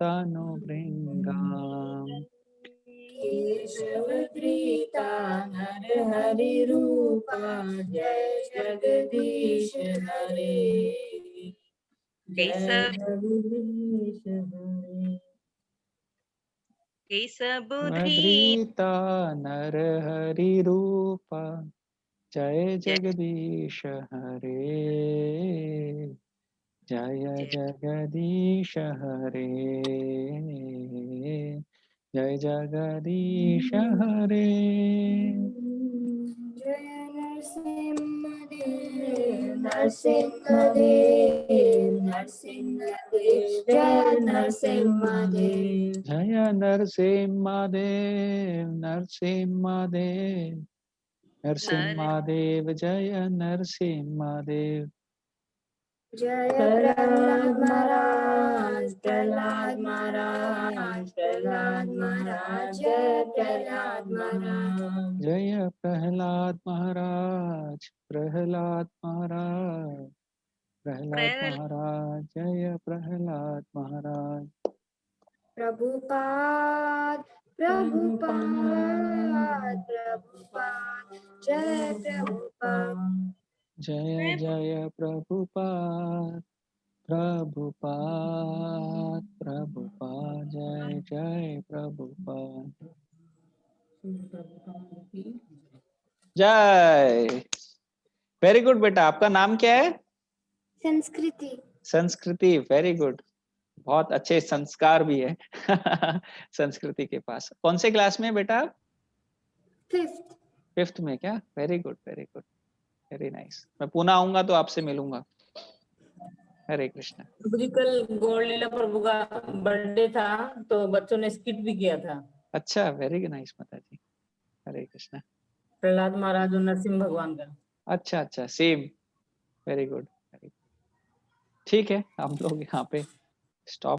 तनुभृङ्गाम्, केशवधृता नरहरि रूपा, जय जगदीश हरे, जय जगदीश हरे, केशबुद्धि धृता नरहरिरूपा, जय जगदीश हरे, जय जगदीश हरे, जय जगदीश हरे। जय नरसिंहदेव नरसिंहदेव नरसिंहदेव, जय नरसिंहदेव, जय नरसिंहदेव नरसिंहदेव, नरसिंहदेव जय नरसिंहदेव, जय प्रहलाद महाराज प्रहलाद महाराज प्रहलाद महाराज, जय प्रहलाद महाराज, जय प्रहलाद महाराज प्रहलाद महाराज, प्रहलाद महाराज जय प्रहलाद महाराज, प्रभुपाद प्रभुपाद प्रभुपाद, जय प्रभुपाद, जय जय प्रभुपाद प्रभुपाद प्रभुपाद, जय जय प्रभुपाद, जय। वेरी गुड बेटा, आपका नाम क्या है? संस्कृति, संस्कृति, वेरी गुड, बहुत अच्छे संस्कार भी है संस्कृति के पास। कौन से क्लास में है बेटा? फिफ्थ, फिफ्थ में क्या? Very good very good, very nice. मैं पुणे आऊंगा तो आपसे मिलूंगा। हरे कृष्णा। कल गौड़ लीला प्रभु का बर्थडे था तो बच्चों ने स्किट भी किया था। अच्छा, वेरी नाइस माता जी। हरे कृष्णा। प्रहलाद महाराज और नरसिंह भगवान का। अच्छा अच्छा, सेम, वेरी गुड। ठीक है, हम लोग यहाँ पे स्टॉप